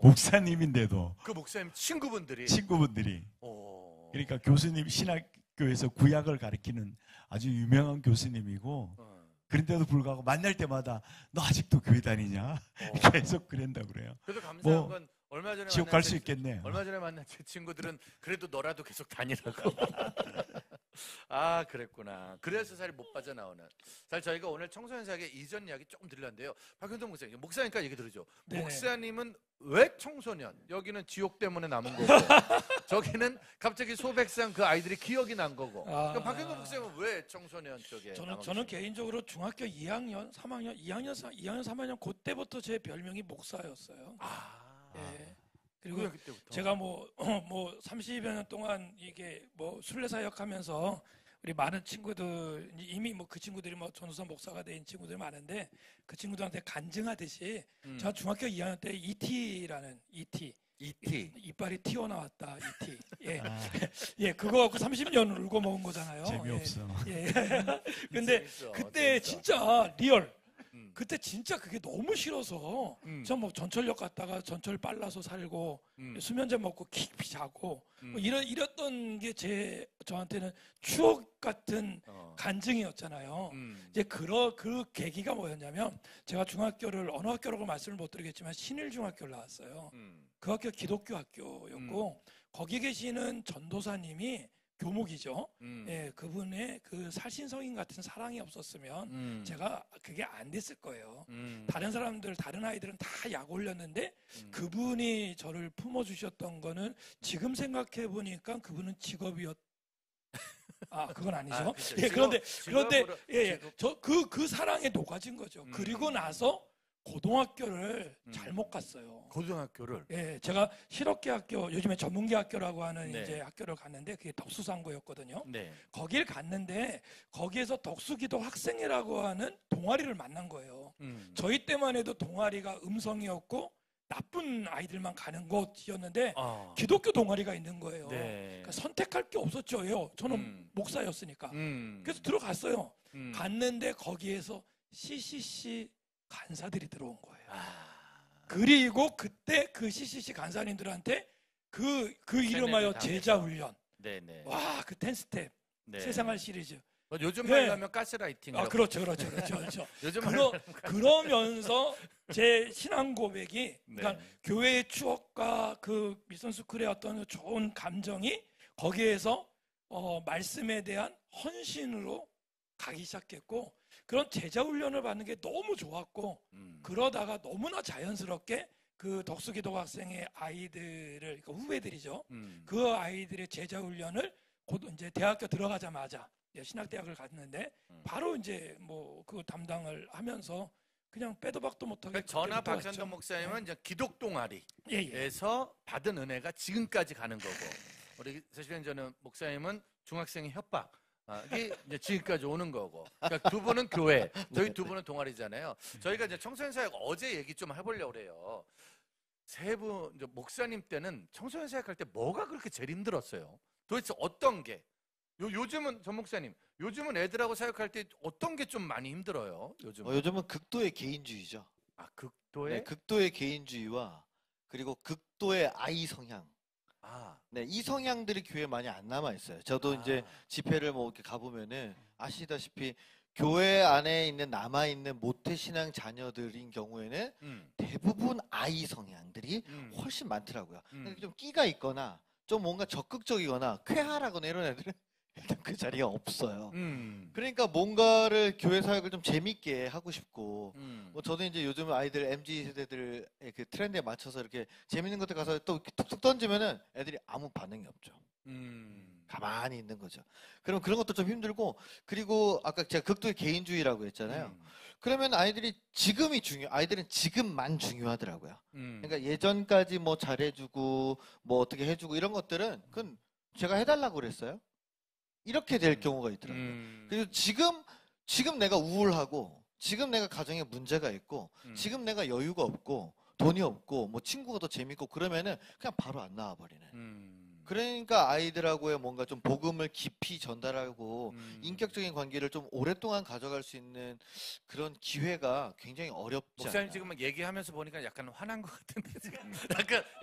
목사님인데도 그 목사님 친구분들이. 친구분들이. 오. 그러니까 교수님 신학교에서 구약을 가르치는 아주 유명한 교수님이고 그런데도 불구하고 만날 때마다 너 아직도 교회 다니냐? 계속 그런다고 그래요. 그래도 감사한 뭐, 건 얼마 전에 지옥 만난 갈 수 제- 있겠네요. 얼마 전에 만난 제 친구들은 그래도 너라도 계속 다니라고. 아 그랬구나. 그래서 잘 못 빠져나오는. 사실 저희가 오늘 청소년 사역의 이전 이야기 조금 들렸는데요. 박현동 목사님, 목사님까지 얘기 들으죠. 네네. 목사님은 왜 청소년? 여기는 지옥 때문에 남은 거고, 저기는 갑자기 소백산 그 아이들이 기억이 난 거고. 아. 그럼 박현동 목사님은 왜 청소년 쪽에? 저는 남아계신 개인적으로 중학교 2학년, 3학년, 2학년, 3학년 그때부터 제 별명이 목사였어요. 아. 예. 그리고 그리고 그때부터. 제가 뭐 30여 년 동안 이게 뭐 순례 사역하면서 우리 많은 친구들 이미 뭐 그 친구들이 뭐 전우선 목사가 된 친구들이 많은데 그 친구들한테 간증하듯이 제가 중학교 2학년 때 ET라는 ET E.T. 이빨이 튀어나왔다 ET 예. 아, 예, 그거 갖고 30년 울고 먹은 거잖아요. 재미없어. 예. 예. 근데 재밌어, 그때 재밌어. 진짜 리얼. 음. 그때 진짜 그게 너무 싫어서 저 뭐 전철역 갔다가 전철 빨라서 살고 수면제 먹고 깊이 자고 뭐 이랬던 게 저한테는 추억 같은 간증이었잖아요. 이제 그 계기가 뭐였냐면 제가 중학교를 어느 학교라고 말씀을 못 드리겠지만 신일중학교를 나왔어요. 그 학교 기독교 학교였고 거기 계시는 전도사님이 교목이죠. 예, 그분의 그 살신성인 같은 사랑이 없었으면 제가 그게 안 됐을 거예요. 다른 사람들, 다른 아이들은 다 약 올렸는데 그분이 저를 품어주셨던 거는 지금 생각해 보니까 그분은 직업이었. 아, 그건 아니죠. 아, 그쵸. 예, 그런데 직업으로- 예, 직업- 저 그 사랑에 녹아진 거죠. 그리고 나서 고등학교를 잘못 갔어요. 고등학교를. 예, 제가 실업계 학교, 요즘에 전문계 학교라고 하는 네. 이제 학교를 갔는데 그게 덕수상고였거든요. 네. 거길 갔는데 거기에서 덕수기도 학생회라고 하는 동아리를 만난 거예요. 저희 때만 해도 동아리가 음성이었고 나쁜 아이들만 가는 곳이었는데 아. 기독교 동아리가 있는 거예요. 네. 그러니까 선택할 게 없었죠. 저는 목사였으니까. 그래서 들어갔어요. 갔는데 거기에서 CCC 간사들이 들어온 거예요. 그리고 그때 그 CCC 간사님들한테 그 이름하여 당해서. 제자훈련. 네네. 와, 그 10스텝. 네. 세상할 시리즈. 뭐 요즘 네. 말로 하면 가스라이팅. 아, 그렇죠. 요즘 말로 그러면서 제 신앙 고백이, 그러니까 네. 교회의 추억과 그 미션스쿨의 어떤 좋은 감정이 거기에서 말씀에 대한 헌신으로 가기 시작했고, 그런 제자 훈련을 받는 게 너무 좋았고, 그러다가 너무나 자연스럽게 그 덕수기도 학생의 아이들을, 그러니까 후배들이죠. 그 아이들의 제자 훈련을 곧 이제 대학교 들어가자마자 신학대학을 갔는데 바로 이제 뭐 그 담당을 하면서 그냥 빼도 박도 못하게. 그러니까 전하 그때부터 박찬동 왔죠. 목사님은 이제 기독 동아리에서 예, 예. 받은 은혜가 지금까지 가는 거고, 우리 사실은 저는 목사님은 중학생의 협박. 이게 이제 지금까지 오는 거고. 그러니까 두 분은 교회, 저희 두 분은 동아리잖아요. 저희가 이제 청소년 사역 어제 얘기 좀 해보려고 그래요. 세 분, 이제 목사님 때는 청소년 사역할 때 뭐가 그렇게 제일 힘들었어요? 도대체 어떤 게? 요즘은 전 목사님, 요즘은 애들하고 사역할 때 어떤 게 좀 많이 힘들어요? 요즘은 극도의 개인주의죠. 아, 극도의? 네, 극도의 개인주의와 그리고 극도의 아이 성향. 네, 이 성향들이 교회에 많이 안 남아 있어요. 저도 이제 집회를 뭐 이렇게 가보면은 아시다시피 교회 안에 있는 남아 있는 모태 신앙 자녀들인 경우에는 대부분 아이 성향들이 훨씬 많더라고요. 좀 끼가 있거나 좀 뭔가 적극적이거나 쾌활하거나 이런 애들은 일단 그 자리가 없어요. 그러니까 뭔가를 교회 사역을 좀 재밌게 하고 싶고, 뭐 저는 이제 요즘 아이들 MZ 세대들의 그 트렌드에 맞춰서 이렇게 재밌는 것들 가서 또 이렇게 툭툭 던지면은 애들이 아무 반응이 없죠. 가만히 있는 거죠. 그럼 그런 것도 좀 힘들고, 그리고 아까 제가 극도의 개인주의라고 했잖아요. 그러면 아이들은 지금만 중요하더라고요. 그러니까 예전까지 뭐 잘해주고 뭐 어떻게 해주고 이런 것들은 그건 제가 해달라고 그랬어요. 이렇게 될 경우가 있더라고요. 그리고 지금 내가 우울하고, 지금 내가 가정에 문제가 있고, 지금 내가 여유가 없고, 돈이 없고, 뭐 친구가 더 재밌고 그러면은 그냥 바로 안 나와버리는. 그러니까 아이들하고의 뭔가 좀 복음을 깊이 전달하고 인격적인 관계를 좀 오랫동안 가져갈 수 있는 그런 기회가 굉장히 어렵지 목사님 않나. 지금 얘기하면서 보니까 약간 화난 것 같은데 지금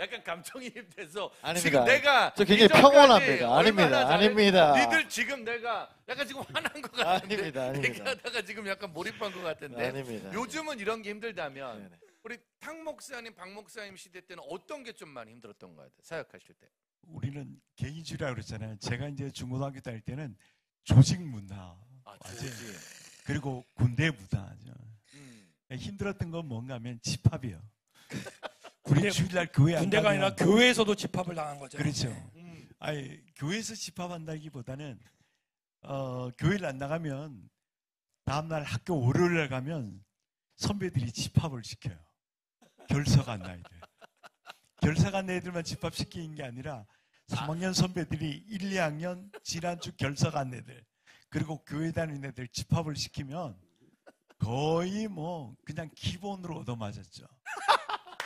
약간 감정이입돼서 아닙니다. 지금 내가 저 굉장히 이전까지 평온합니다. 얼마나 아닙니다. 잘했- 아닙니다. 니들 지금 내가 약간 지금 화난 것 같은데 아닙니다. 얘기하다가 지금 약간 몰입한 것 같은데 아닙니다. 요즘은 이런 게 힘들다면 네네. 우리 탁 목사님, 박 목사님 시대 때는 어떤 게 좀 많이 힘들었던 것 같아요? 사역하실 때. 우리는 개인주의라고 그랬잖아요. 제가 이제 중고등학교 다닐 때는 조직 문화, 조직. 그리고 군대 문화죠. 힘들었던 건 뭔가 하면 집합이요. 우리 주일날 교회 안 군대가 가면 아니라 교회에서도 집합을 당한 거죠. 그렇죠. 아니, 교회에서 집합한다기보다는 교회를 안 나가면 다음날 학교 월요일날 가면 선배들이 집합을 시켜요. 결석한 아이들. 결석한 애들만 집합시키는 게 아니라 3학년 선배들이 1, 2학년 지난주 결석한 애들, 그리고 교회 다니는 애들 집합을 시키면 거의 뭐 그냥 기본으로 얻어맞았죠.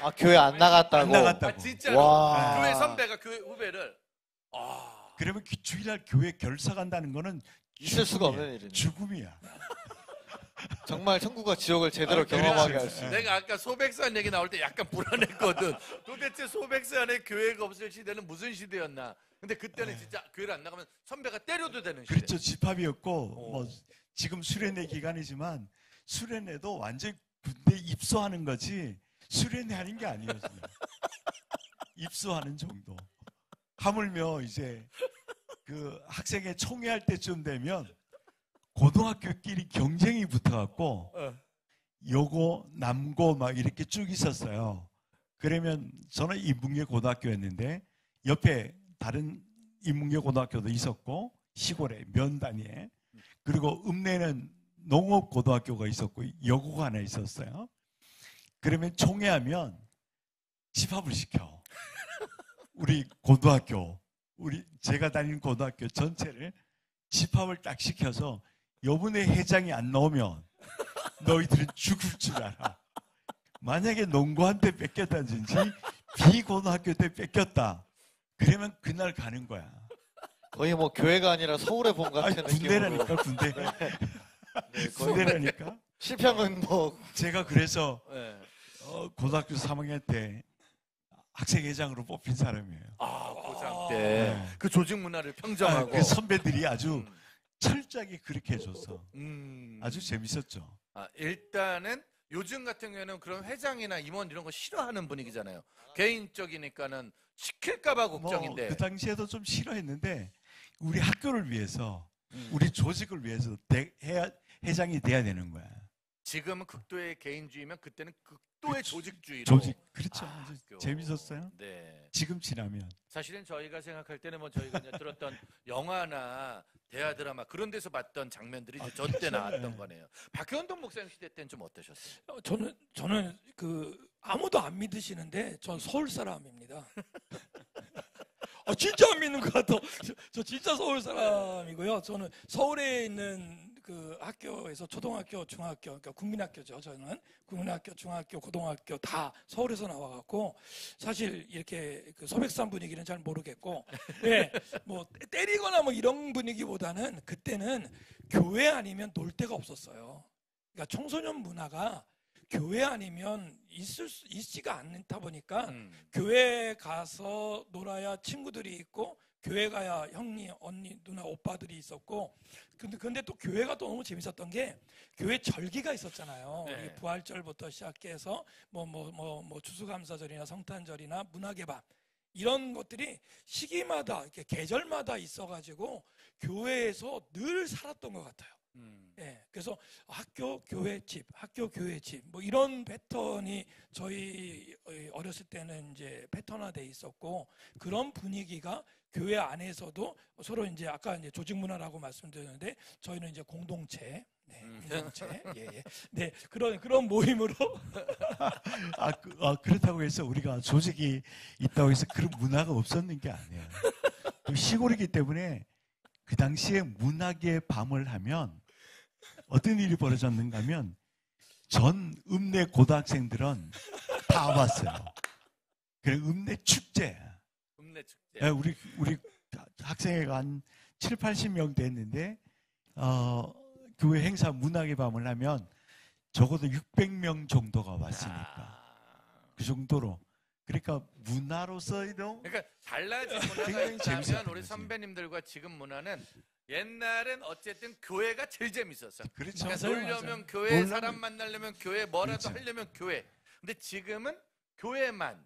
아, 교회 안 나갔다고? 안 나갔다고. 진짜로 와. 교회 선배가 교회 후배를 그러면 주일날 교회 결석한다는 거는 있을 수가 죽음이에요. 없는 일이네. 죽음이야. 정말 천국과 지옥을 제대로 그렇죠. 경험하게 할 수 있는. 내가 아까 소백산 얘기 나올 때 약간 불안했거든. 도대체 소백산에 교회가 없을 시대는 무슨 시대였나? 근데 그때는 진짜 교회를 안 나가면 선배가 때려도 되는 시대. 그렇죠. 집합이었고 뭐 지금 수련회 기간이지만 수련회도 완전히 군대 입소하는 거지 수련회 하는 게 아니었어요. 입소하는 정도. 하물며 이제 그 학생회 총회할 때쯤 되면 고등학교끼리 경쟁이 붙어갖고 여고, 남고 막 이렇게 쭉 있었어요. 그러면 저는 인문계 고등학교였는데 옆에 다른 인문계 고등학교도 있었고 시골에 면단위에, 그리고 읍내는 농업 고등학교가 있었고 여고가 하나 있었어요. 그러면 총회하면 집합을 시켜. 우리 고등학교, 제가 다니는 고등학교 전체를 집합을 딱 시켜서 요번에 회장이 안 나오면 너희들은 죽을 줄 알아. 만약에 농구한테 뺏겼다든지 비고등학교 때 뺏겼다. 그러면 그날 가는 거야. 거의 뭐 교회가 아니라 서울의 봄 같은 느낌으로. 군대라니까 군대. 네, 거의 군대라니까. 실평은 뭐 제가 그래서 네. 고등학교 3학년 때 학생회장으로 뽑힌 사람이에요. 고3 때. 네. 그 조직 문화를 평정하고. 그 선배들이 아주 철저하게 그렇게 해줬어. 음. 아주 재밌었죠. 일단은 요즘 같은 경우에는 그런 회장이나 임원 이런 거 싫어하는 분위기잖아요. 개인적이니까는 시킬까봐 걱정인데. 그 당시에도 좀 싫어했는데 우리 학교를 위해서, 음. 우리 조직을 위해서 회장이 돼야 되는 거야. 지금은 극도의 개인주의면 그때는 극도의 조직주의로. 조직. 그렇죠. 아주 학교. 재밌었어요. 네. 지금 지나면. 사실은 저희가 생각할 때는 뭐 저희가 이제 들었던 영화나 대하 드라마 그런 데서 봤던 장면들이 이제 저 때 나왔던 거네요. 박현동 목사님 시대 때는 좀 어떠셨어요? 저는 그 아무도 안 믿으시는데 전 서울 사람입니다. 진짜 안 믿는 것 같아. 저 진짜 서울 사람이고요. 저는 서울에 있는 그 학교에서 초등학교, 중학교, 그러니까 국민학교죠. 저는 국민학교, 중학교, 고등학교 다 서울에서 나와갖고 사실 이렇게 그 소백산 분위기는 잘 모르겠고, 예, 뭐 때리거나 뭐 이런 분위기보다는 그때는 교회 아니면 놀 데가 없었어요. 그러니까 청소년 문화가 교회 아니면 있지가 않다 보니까 교회 가서 놀아야 친구들이 있고 교회 가야 형님, 언니, 누나, 오빠들이 있었고, 근데 또 교회가 또 너무 재밌었던 게 교회 절기가 있었잖아요. 네. 우리 부활절부터 시작해서 뭐 추수감사절이나 성탄절이나 문학의 밤 이런 것들이 시기마다 이렇게 계절마다 있어가지고 교회에서 늘 살았던 것 같아요. 예, 그래서 학교, 교회, 집, 학교, 교회, 집, 뭐 이런 패턴이 저희 어렸을 때는 이제 패턴화돼 있었고, 그런 분위기가 교회 안에서도 서로 이제 아까 이제 조직 문화라고 말씀드렸는데, 저희는 이제 공동체, 네, 공동체, 예, 예, 네, 그런 모임으로 그렇다고 해서 우리가 조직이 있다고 해서 그런 문화가 없었는 게 아니에요. 또 시골이기 때문에 그 당시에 문학의 밤을 하면 어떤 일이 벌어졌는가 하면 전 읍내 고등학생들은 다 왔어요. 그래 읍내 축제. 읍내 축제. 예, 우리 학생회가 한 7, 80명 됐는데 교회 행사 문학의 밤을 하면 적어도 600명 정도가 왔으니까 그 정도로. 그러니까 문화로서도 그러니까 달라진 문화가 굉장히 있다면 재밌었던 우리 거지. 선배님들과 지금 문화는 옛날엔 어쨌든 교회가 제일 재밌었어. 그렇죠. 그러니까 맞아요, 놀려면 맞아요. 교회, 놀라면- 사람 만나려면 교회, 뭐라도 그렇죠. 하려면 교회. 근데 지금은 교회만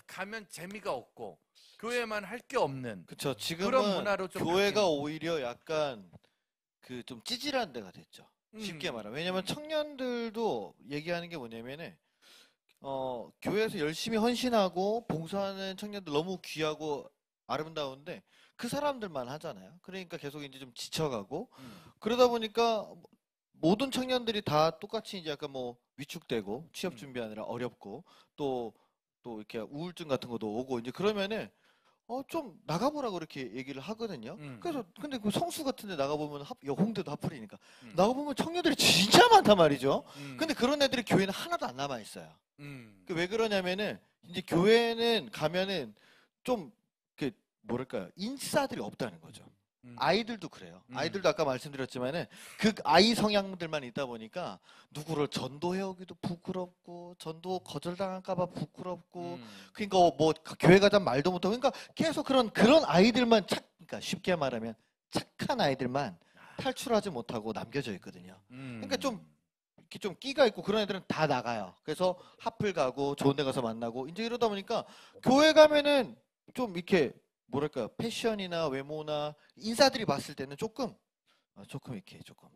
가면 재미가 없고 교회만 할 게 없는 그쵸. 지금은 그런 문화로 좀 교회가 바뀌는. 오히려 약간 그 좀 찌질한 데가 됐죠. 쉽게 말하면. 왜냐면 청년들도 얘기하는 게 뭐냐면은 교회에서 열심히 헌신하고 봉사하는 청년들 너무 귀하고 아름다운데 그 사람들만 하잖아요. 그러니까 계속 이제 좀 지쳐가고 그러다 보니까 모든 청년들이 다 똑같이 이제 약간 뭐 위축되고 취업 준비하느라 어렵고 또 이렇게 우울증 같은 것도 오고 이제 그러면은 좀 나가보라고 이렇게 얘기를 하거든요. 그래서 근데 그 성수 같은데 나가보면 홍대도 핫플이니까 나가보면 청년들이 진짜 많단 말이죠. 근데 그런 애들이 교회는 하나도 안 남아 있어요. 왜 그러냐면은 이제 교회는 가면은 좀 그 뭐랄까요 인싸들이 없다는 거죠. 아이들도 그래요. 아이들도 아까 말씀드렸지만은 그 아이 성향들만 있다 보니까 누구를 전도해오기도 부끄럽고 전도 거절당할까봐 부끄럽고 그러니까 뭐 교회 가자 말도 못하고 그러니까 계속 그런 아이들만 그러니까 쉽게 말하면 착한 아이들만 탈출하지 못하고 남겨져 있거든요. 그러니까 좀 이렇게 좀 끼가 있고 그런 애들은 다 나가요. 그래서 핫플 가고 좋은 데 가서 만나고 이제 이러다 보니까 교회 가면은 좀 이렇게 뭐랄까 패션이나 외모나 인사들이 봤을 때는 조금 이렇게 조금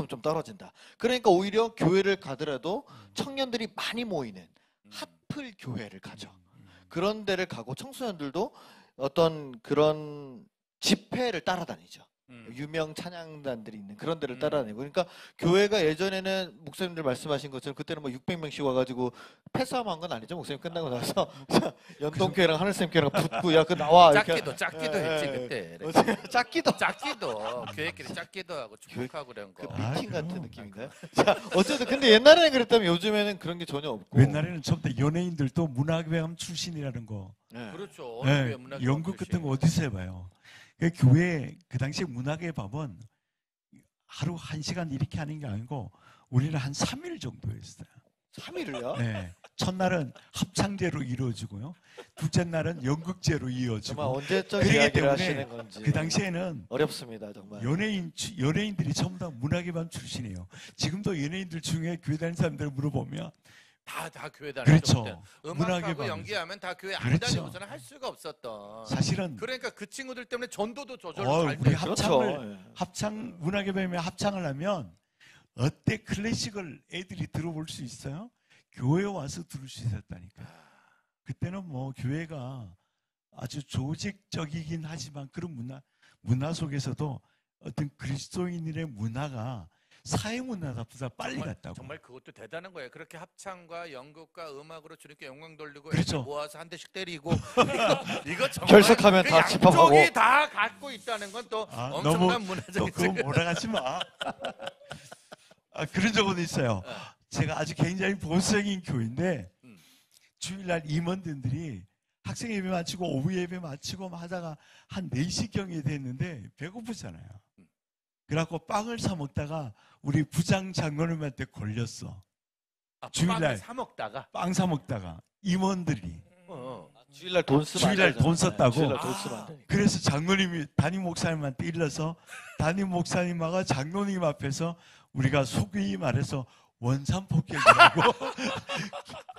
좀 떨어진다. 그러니까 오히려 교회를 가더라도 청년들이 많이 모이는 핫플 교회를 가죠. 그런 데를 가고 청소년들도 어떤 그런 집회를 따라다니죠. 유명 찬양단들이 있는 그런 데를 따라다니고 그러니까 교회가 예전에는 목사님들 말씀하신 것처럼 그때는 뭐 600명씩 와가지고 패싸움한 건 아니죠. 목사님 끝나고 나서 연동교회랑 하늘샘교회랑 붙고 야 그 나와 짝기도 했지 그때. 짝기도 교회끼리 짝기도 하고 축복하고 그런 거. 그 미팅 같은 그럼. 느낌인가요? 자 어쨌든 근데 옛날에는 그랬다면 요즘에는 그런 게 전혀 없고 옛날에는 처음부터 연예인들도 문학외감 출신이라는 거 네. 그렇죠. 네, 연극 같은 거 어디서 해봐요. 그 교회 그 당시에 문학의 밤은 하루 1시간 이렇게 하는 게 아니고 우리는 한 3일 정도 했어요. 3일을요? 네. 첫날은 합창제로 이루어지고요. 둘째 날은 연극제로 정말 이어지고. 언제적 그러기 이야기를 때문에 하시는 건지 그 당시에는 어렵습니다 정말. 연예인들이 전부 다 문학의 밤 출신이에요. 지금도 연예인들 중에 교회 다니는 사람들 물어보면 다 교회 다니죠. 그렇죠. 문학의 음악하고 밤. 연기하면 다 교회 안 그렇죠. 다니고서는 할 수가 없었던. 사실은 그러니까 그 친구들 때문에 전도도 저절로 잘 우리 되고. 그렇죠. 합창 문학의 밤에 합창을 하면 어때 클래식을 애들이 들어볼 수 있어요? 교회에 와서 들을 수 있었다니까. 그때는 뭐 교회가 아주 조직적이긴 하지만 그런 문화 속에서도 어떤 그리스도인의 문화가 사회 문화보다 빨리 갔다고. 정말 그것도 대단한 거예요. 그렇게 합창과 연극과 음악으로 주님께 영광 돌리고 그렇죠. 애들 모아서 한 대씩 때리고 이거 정말 결석하면 그 다 집합하고. 양쪽이 다 갖고 있다는 건 또 엄청난 또 문화적인 그거 몰아가지 마. 그런 적은 있어요. 제가 아주 굉장히 보수적인 교회인데 주일날 임원들이 학생 예배 마치고 오후 예배 마치고 하다가 한 4시경에 됐는데 배고프잖아요. 그래갖고 빵을 사 먹다가 우리 부장 장로님한테 걸렸어. 주일날 빵을 사 먹다가 빵 사 먹다가 임원들이 주일날 돈 쓰면 안 주일날 되잖아요. 돈 썼다고? 주일날 돈 쓰면 안 되니까. 그래서 장로님이 담임 목사님한테 일러서 담임 목사님하고 장로님 앞에서 우리가 속이 말해서 원산 폭격이라고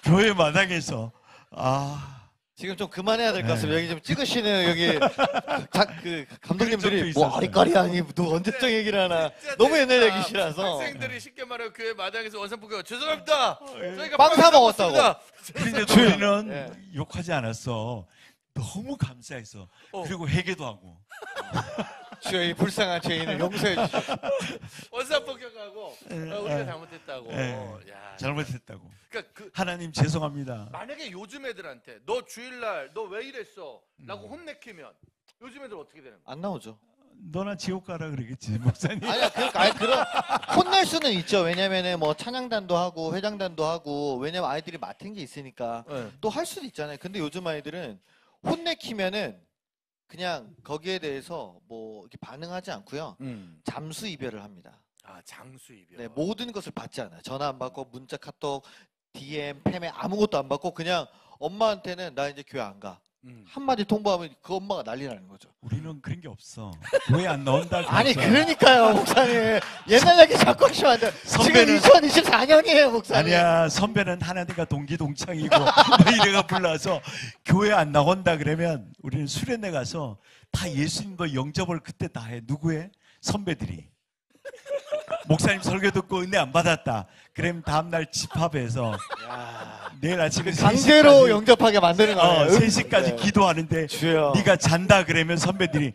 교회 마당에서 지금 좀 그만해야 될 것 같습니다. 여기 좀 찍으시는 여기 그 감독님들이 그런 뭐 적도 아리까리 아니 너 언제적 얘기를 하나 진짜 너무 옛날 재밌다. 얘기시라서 학생들이 쉽게 말하면 교회 마당에서 원산포교 죄송합니다. 저희가 빵 사 먹었다고. 먹었습니다. 그런데 주여. 우리는 예. 욕하지 않았어. 너무 감사했어. 어. 그리고 회개도 하고. 주여 이 불쌍한 죄인을 용서해 주시오. 원산포교하고 우리가 잘못했다고. 예. 야, 잘못했다고. 그러니까 그 하나님 죄송합니다. 만약에 요즘 애들한테 너 주일날 너 왜 이랬어? 라고 혼내키면 요즘 애들 어떻게 되는 거야? 안 나오죠. 너나 지옥 가라 그러겠지 목사님. 아니야, 아니, 그런 혼낼 수는 있죠. 왜냐면은 뭐 찬양단도 하고 회장단도 하고 왜냐면 아이들이 맡은 게 있으니까 네. 또 할 수도 있잖아요. 근데 요즘 아이들은 혼내키면은 그냥 거기에 대해서 뭐 이렇게 반응하지 않고요. 잠수 이별을 합니다. 아 장수 이별. 네, 모든 것을 받지 않아요. 전화 안 받고 문자, 카톡, DM, 팸에 아무것도 안 받고 그냥 엄마한테는 나 이제 교회 안 가. 한마디 통보하면 그 엄마가 난리 나는 거죠. 우리는 그런 게 없어. 왜 안 넣은다? 아니 그래서. 그러니까요, 목사님. 옛날 얘기 자꾸 하시면 안 돼요. 지금 2024년이에요, 목사님. 아니야, 선배는 하나님과 동기동창이고 뭐 이래가 불러서 교회 안 나온다 그러면 우리는 수련회 가서 다 예수님도 영접을 그때 다 해. 누구 해? 선배들이. 목사님 설교 듣고 은혜 안 받았다. 그러면 다음날 집합해서 내일 아침에 강제로 3시까지 영접하게 만드는 거예요. 3시까지 네. 기도하는데 주여. 네가 잔다 그러면 선배들이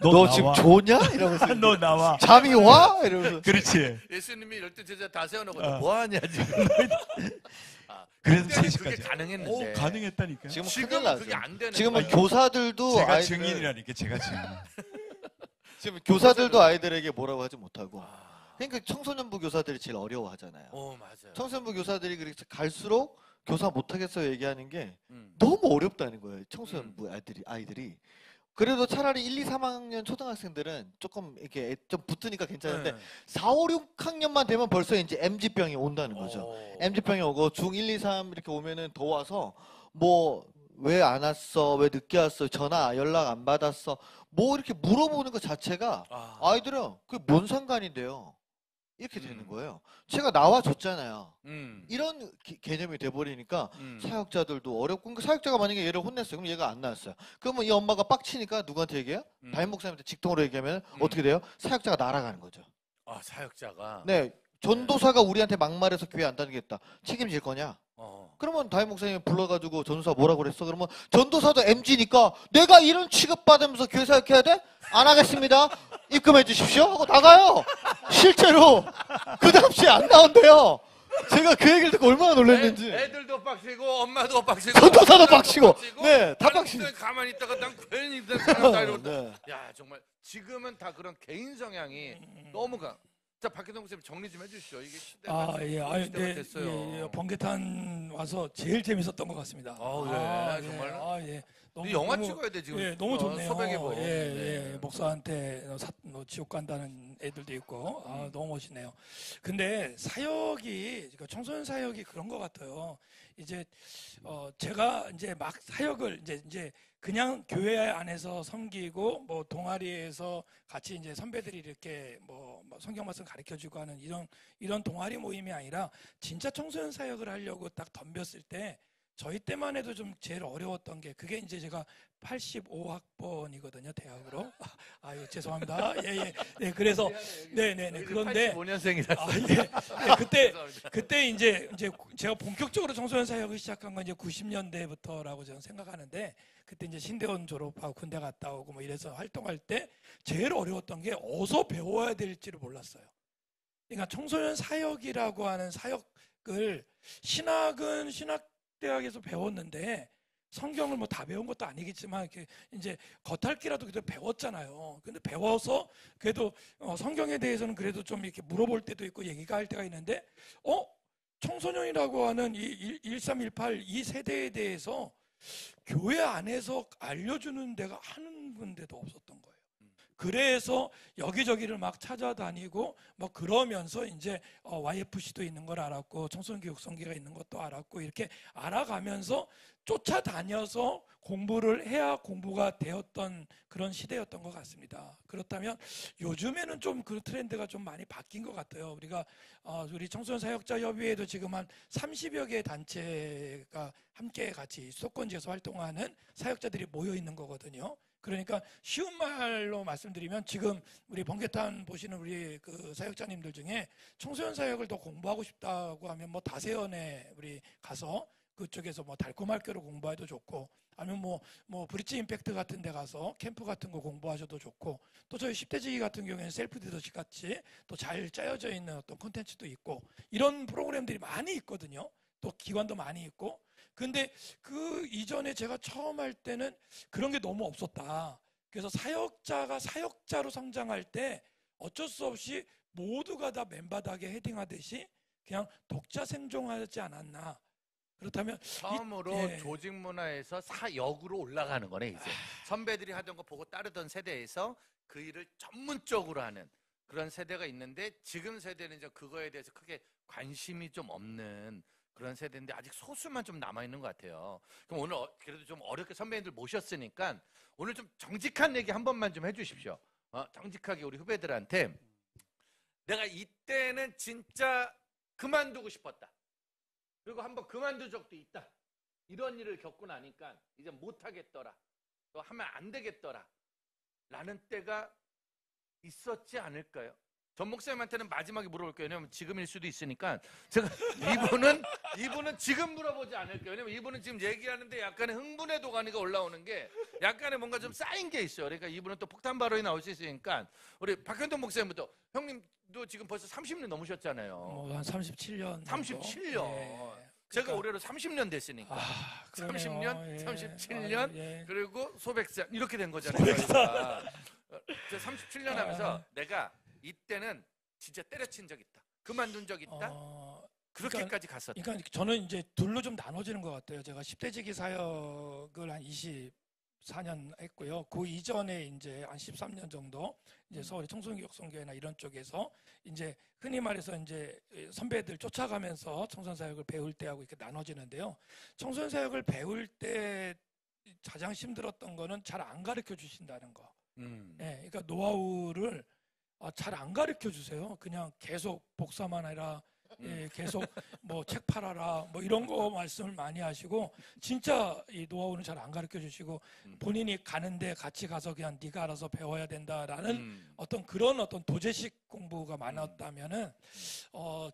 너 나와. 지금 좋냐? 이러면서 너 나와. 잠이 와? 이러면서 그렇지. 예수님이 12 제자 다 세워놓고 어. 뭐하냐 지금. 그래서 그때는 3시까지. 그게 가능했는데. 가능했다니까. 지금은 큰일 지금은 나죠. 그게 안 되는 지금은 거예요. 교사들도 제가 아이들을- 증인이라니까 제가 증인. 지금 교사들도 아이들에게 뭐라고 하지 못하고 아, 그러니까 청소년부 교사들이 제일 어려워하잖아요. 맞아요. 청소년부 교사들이 그래서 갈수록 교사 못하겠어 얘기하는 게 음. 너무 어렵다는 거예요. 청소년부 아이들이. 그래도 차라리 1, 2, 3학년 초등학생들은 조금 이렇게 좀 붙으니까 괜찮은데 네. 4, 5, 6학년만 되면 벌써 이제 MZ병이 온다는 거죠. 어. MZ병이 오고 중 1, 2, 3 이렇게 오면은 더 와서 뭐 왜 안 왔어? 왜 늦게 왔어? 전화 연락 안 받았어? 뭐 이렇게 물어보는 것 자체가 아. 아이들은 그게 뭔 상관인데요. 이렇게 되는 거예요. 제가 나와줬잖아요. 이런 개념이 돼버리니까 사역자들도 어렵고 그러니까 사역자가 만약에 얘를 혼냈어요. 그럼 얘가 안 나왔어요. 그러면 이 엄마가 빡치니까 누구한테 얘기해요? 담임 목사님한테 직통으로 얘기하면 어떻게 돼요? 사역자가 날아가는 거죠. 아 사역자가. 네, 전도사가 우리한테 막말해서 교회 안 다니겠다. 책임질 거냐? 그러면 담임 목사님이 불러가지고 전도사 뭐라고 그랬어? 그러면 전도사도 MG니까 내가 이런 취급받으면서 교회 사역해야 돼? 안 하겠습니다. 입금해 주십시오 하고 나가요. 실제로 그 당시에 안 나온대요. 제가 그 얘기를 듣고 얼마나 놀랐는지. 애들도 빡치고 엄마도 빡치고 전도사도 빡치고. 네, 다 빡치고. 가만히 있다가 난 괜히 사람다 이러고. 네. 야 정말 지금은 다 그런 개인 성향이 너무 강. 자 박혜동 선생님 정리 좀 해주시죠. 이게 시대가 시대가 됐어요. 번개탄 와서 제일 재밌었던 것 같습니다. 정말로? 예. 우리 영화 찍어야 돼 지금. 예, 너무 좋네요. 소백의 뭐. 예. 목사한테 지옥 간다는 애들도 있고, 너무 멋있네요. 근데 사역이, 그러니까 청소년 사역이 그런 것 같아요. 이제, 제가 이제 막 사역을 이제 그냥 교회 안에서 섬기고, 뭐 동아리에서 같이 이제 선배들이 이렇게 뭐 성경 말씀 가르쳐 주고 하는 이런 동아리 모임이 아니라 진짜 청소년 사역을 하려고 딱 덤볐을 때 저희 때만 해도 좀 제일 어려웠던 게 그게 이제 제가 85학번이거든요 대학으로. 아유 죄송합니다. 예. 그래서 네네네 그런데 85년생이라. 그때 이제 제가 본격적으로 청소년 사역을 시작한 건 이제 90년대부터라고 저는 생각하는데 그때 이제 신대원 졸업하고 군대 갔다 오고 뭐 이래서 활동할 때 제일 어려웠던 게 어디서 배워야 될지를 몰랐어요. 그러니까 청소년 사역이라고 하는 사역을 신학은 신학대학에서 배웠는데 성경을 뭐 다 배운 것도 아니겠지만 이렇게 이제 겉핥기라도 그래도 배웠잖아요. 근데 배워서 그래도 성경에 대해서는 그래도 좀 이렇게 물어볼 때도 있고 얘기가 할 때가 있는데 청소년이라고 하는 이 1318 이 세대에 대해서 교회 안에서 알려주는 데가 한 군데도 없었던 거예요. 그래서 여기저기를 막 찾아다니고 뭐 그러면서 이제 YFC도 있는 걸 알았고 청소년 교육 성기가 있는 것도 알았고 이렇게 알아가면서 쫓아다녀서 공부를 해야 공부가 되었던 그런 시대였던 것 같습니다. 그렇다면 요즘에는 좀 그 트렌드가 좀 많이 바뀐 것 같아요. 우리 청소년 사역자 협의회도 지금 한 30여 개의 단체가 함께 같이 수도권 지에서 활동하는 사역자들이 모여 있는 거거든요. 그러니까 쉬운 말로 말씀드리면 지금 우리 번개탄 보시는 우리 그 사역자님들 중에 청소년 사역을 더 공부하고 싶다고 하면 뭐 다세연에 우리 가서 그쪽에서 뭐 달콤할교로 공부해도 좋고, 아니면 뭐 브릿지 임팩트 같은 데 가서 캠프 같은 거 공부하셔도 좋고, 또 저희 10대지기 같은 경우에는 셀프 리더십 같이 또 잘 짜여져 있는 어떤 콘텐츠도 있고 이런 프로그램들이 많이 있거든요. 또 기관도 많이 있고. 근데 그 이전에 제가 처음 할 때는 그런 게 너무 없었다. 그래서 사역자가 사역자로 성장할 때 어쩔 수 없이 모두가 다 맨바닥에 헤딩하듯이 그냥 독자 생존하지 않았나. 그렇다면 처음으로 예. 조직 문화에서 사역으로 올라가는 거네 이제. 선배들이 하던 거 보고 따르던 세대에서 그 일을 전문적으로 하는 그런 세대가 있는데, 지금 세대는 이제 그거에 대해서 크게 관심이 좀 없는 그런 세대인데 아직 소수만 좀 남아 있는 것 같아요. 그럼 오늘 그래도 좀 어렵게 선배님들 모셨으니까 오늘 좀 정직한 얘기 한 번만 좀 해주십시오. 정직하게 우리 후배들한테 내가 이때는 진짜 그만두고 싶었다. 그리고 한번 그만둔 적도 있다. 이런 일을 겪고 나니까 이제 못하겠더라. 또 하면 안 되겠더라. 라는 때가 있었지 않을까요? 전 목사님한테는 마지막에 물어볼게요. 왜냐면 지금일 수도 있으니까. 제가 이분은 지금 물어보지 않을게요. 왜냐면 이분은 지금 얘기하는데 약간의 흥분의 도가니가 올라오는 게 약간의 뭔가 좀 쌓인 게 있어요. 그러니까 이분은 또 폭탄 발언이 나올 수 있으니까 우리 박현동 목사님부터. 형님도 지금 벌써 30년 넘으셨잖아요. 뭐 한 37년. 37년. 예. 제가 그러니까, 올해로 30년 됐으니까. 그러네요. 30년, 예. 37년, 예. 그리고 소백산 이렇게 된 거잖아요. 저희가. 37년 하면서 내가 이때는 진짜 때려친 적 있다. 그만둔 적 있다. 그렇게까지 갔었다. 그러니까 저는 이제 둘로 좀 나눠지는 것 같아요. 제가 10대지기 사역을 한 24년 했고요. 그 이전에 이제 한 13년 정도 이제 서울의 청소년교육선교회나 이런 쪽에서 이제 흔히 말해서 이제 선배들 쫓아가면서 청소년 사역을 배울 때하고 이렇게 나눠지는데요. 청소년 사역을 배울 때 가장 힘들었던 거는 잘 안 가르쳐 주신다는 거. 예, 그러니까 노하우를 잘 안 가르쳐 주세요. 그냥 계속 복사만 해라. 예, 계속 뭐 책 팔아라. 뭐 이런 거 말씀을 많이 하시고, 진짜 이 노하우는 잘 안 가르쳐 주시고, 본인이 가는데 같이 가서 그냥 네가 알아서 배워야 된다라는 어떤 그런 어떤 도제식 공부가 많았다면은,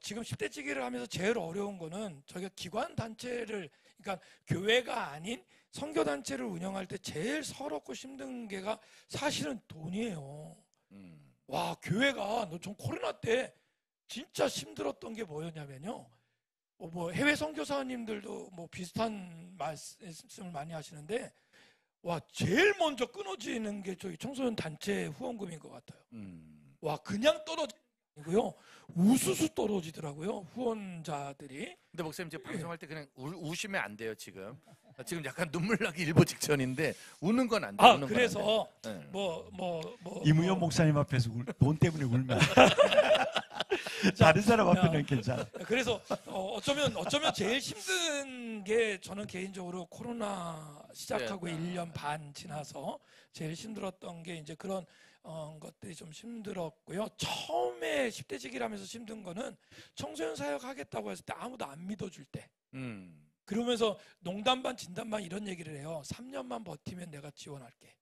지금 10대지기를 하면서 제일 어려운 거는 저희가 기관 단체를, 그러니까 교회가 아닌 선교 단체를 운영할 때 제일 서럽고 힘든 게가 사실은 돈이에요. 와, 교회가 전 코로나 때 진짜 힘들었던 게 뭐였냐면요. 뭐 해외 선교사님들도 뭐 비슷한 말씀을 많이 하시는데, 와, 제일 먼저 끊어지는 게 저희 청소년 단체 후원금인 것 같아요. 와, 그냥 떨어지고요. 우수수 떨어지더라고요. 후원자들이. 근데 목사님 지금 방송할 때 그냥 우시면 안 돼요. 지금 약간 눈물 나기 일보 직전인데 우는 건 안 돼요. 그래서 네. 이무현 목사님 앞에서 돈 때문에 울면 다른 사람 앞에는 괜찮아. 그래서 어쩌면 제일 힘든 게, 저는 개인적으로 코로나 시작하고 네. 1년 반 지나서 제일 힘들었던 게 이제 그런 것들이 좀 힘들었고요. 처음에 10대지기를 하면서 힘든 거는 청소년 사역 하겠다고 했을 때 아무도 안 믿어줄 때. 그러면서 농담 반 진담 반 이런 얘기를 해요. 3년만 버티면 내가 지원할게.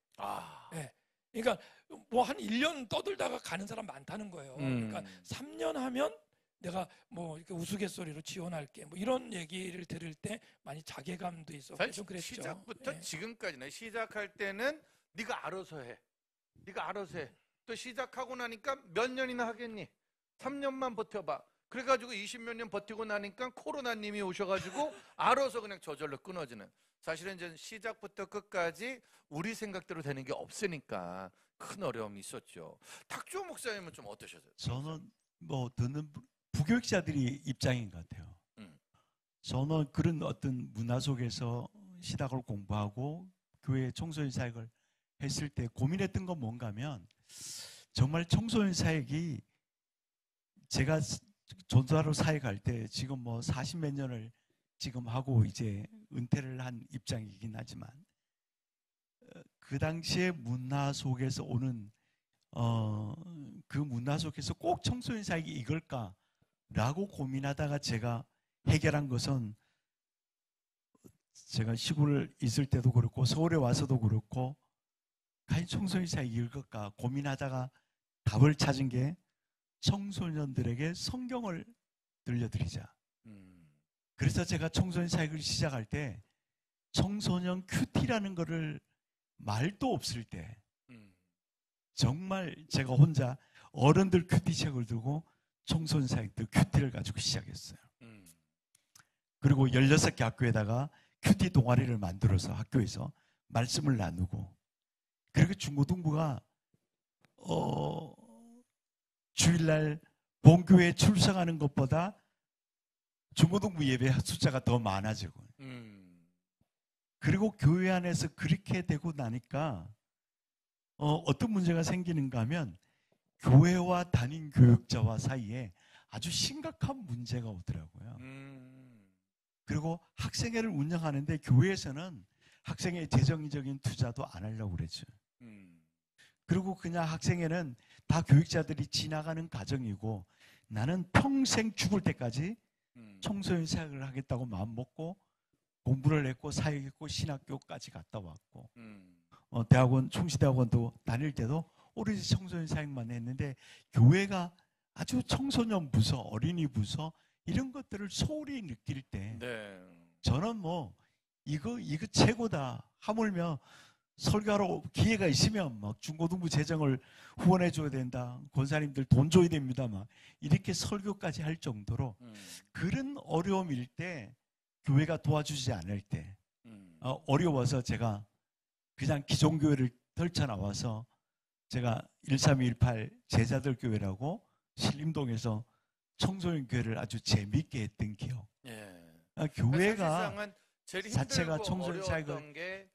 네. 그러니까 뭐 한 1년 떠들다가 가는 사람 많다는 거예요. 그러니까 3년 하면 내가 뭐 이렇게 우스갯소리로 지원할게. 뭐 이런 얘기를 들을 때 많이 자괴감도 있었고 좀 그랬죠. 시작부터 네. 지금까지는 시작할 때는 네가 알아서 해. 네가 알아서 해. 또 시작하고 나니까 몇 년이나 하겠니? 3년만 버텨봐. 그래가지고 20몇 년 버티고 나니까 코로나님이 오셔가지고 알아서 그냥 저절로 끊어지는. 사실은 이제 시작부터 끝까지 우리 생각대로 되는 게 없으니까 큰 어려움이 있었죠. 탁주호 목사님은 좀 어떠셨어요? 저는 뭐 듣는 부교육자들이 입장인 것 같아요. 저는 그런 어떤 문화 속에서 신학을 공부하고 교회 청소년 사역을 했을 때 고민했던 건 뭔가 하면, 정말 청소년 사역이 제가 전도하러 사역할 때 지금 뭐 40몇 년을 지금 하고 이제 은퇴를 한 입장이긴 하지만, 그 당시에 문화 속에서 오는 그 문화 속에서 꼭 청소년 사역이 이걸까라고 고민하다가 제가 해결한 것은 제가 시골에 있을 때도 그렇고 서울에 와서도 그렇고 과연 청소년 사역이 이걸까 고민하다가 답을 찾은 게 청소년들에게 성경을 들려드리자. 그래서 제가 청소년 사역을 시작할 때 청소년 큐티라는 거를 말도 없을 때 정말 제가 혼자 어른들 큐티 책을 들고 청소년 사역들 큐티를 가지고 시작했어요. 그리고 16개 학교에다가 큐티 동아리를 만들어서 학교에서 말씀을 나누고, 그리고 중고등부가 주일날 본교회에 출석하는 것보다 중고등부 예배 숫자가 더 많아지고, 그리고 교회 안에서 그렇게 되고 나니까 어떤 문제가 생기는가 하면 교회와 담임 교육자와 사이에 아주 심각한 문제가 오더라고요. 그리고 학생회를 운영하는데 교회에서는 학생회 재정적인 투자도 안 하려고 그랬죠. 그리고 그냥 학생회는 다 교육자들이 지나가는 과정이고 나는 평생 죽을 때까지 청소년 사역을 하겠다고 마음 먹고 공부를 했고 사역했고 신학교까지 갔다 왔고 대학원 충시대학원도 다닐 때도 오로지 청소년 사역만 했는데 교회가 아주 청소년 부서, 어린이 부서 이런 것들을 소홀히 느낄 때 저는 뭐 이거 최고다. 하물며 설교하러 기회가 있으면 막 중고등부 재정을 후원해 줘야 된다. 권사님들 돈 줘야 됩니다. 막 이렇게 설교까지 할 정도로 그런 어려움일 때 교회가 도와주지 않을 때 어려워서 제가 그냥 기존교회를 떨쳐나와서 제가 1318 제자들 교회라고 신림동에서 청소년 교회를 아주 재미있게 했던 기억. 교회가 제일 힘들고 자체가 청소년 어려웠던 게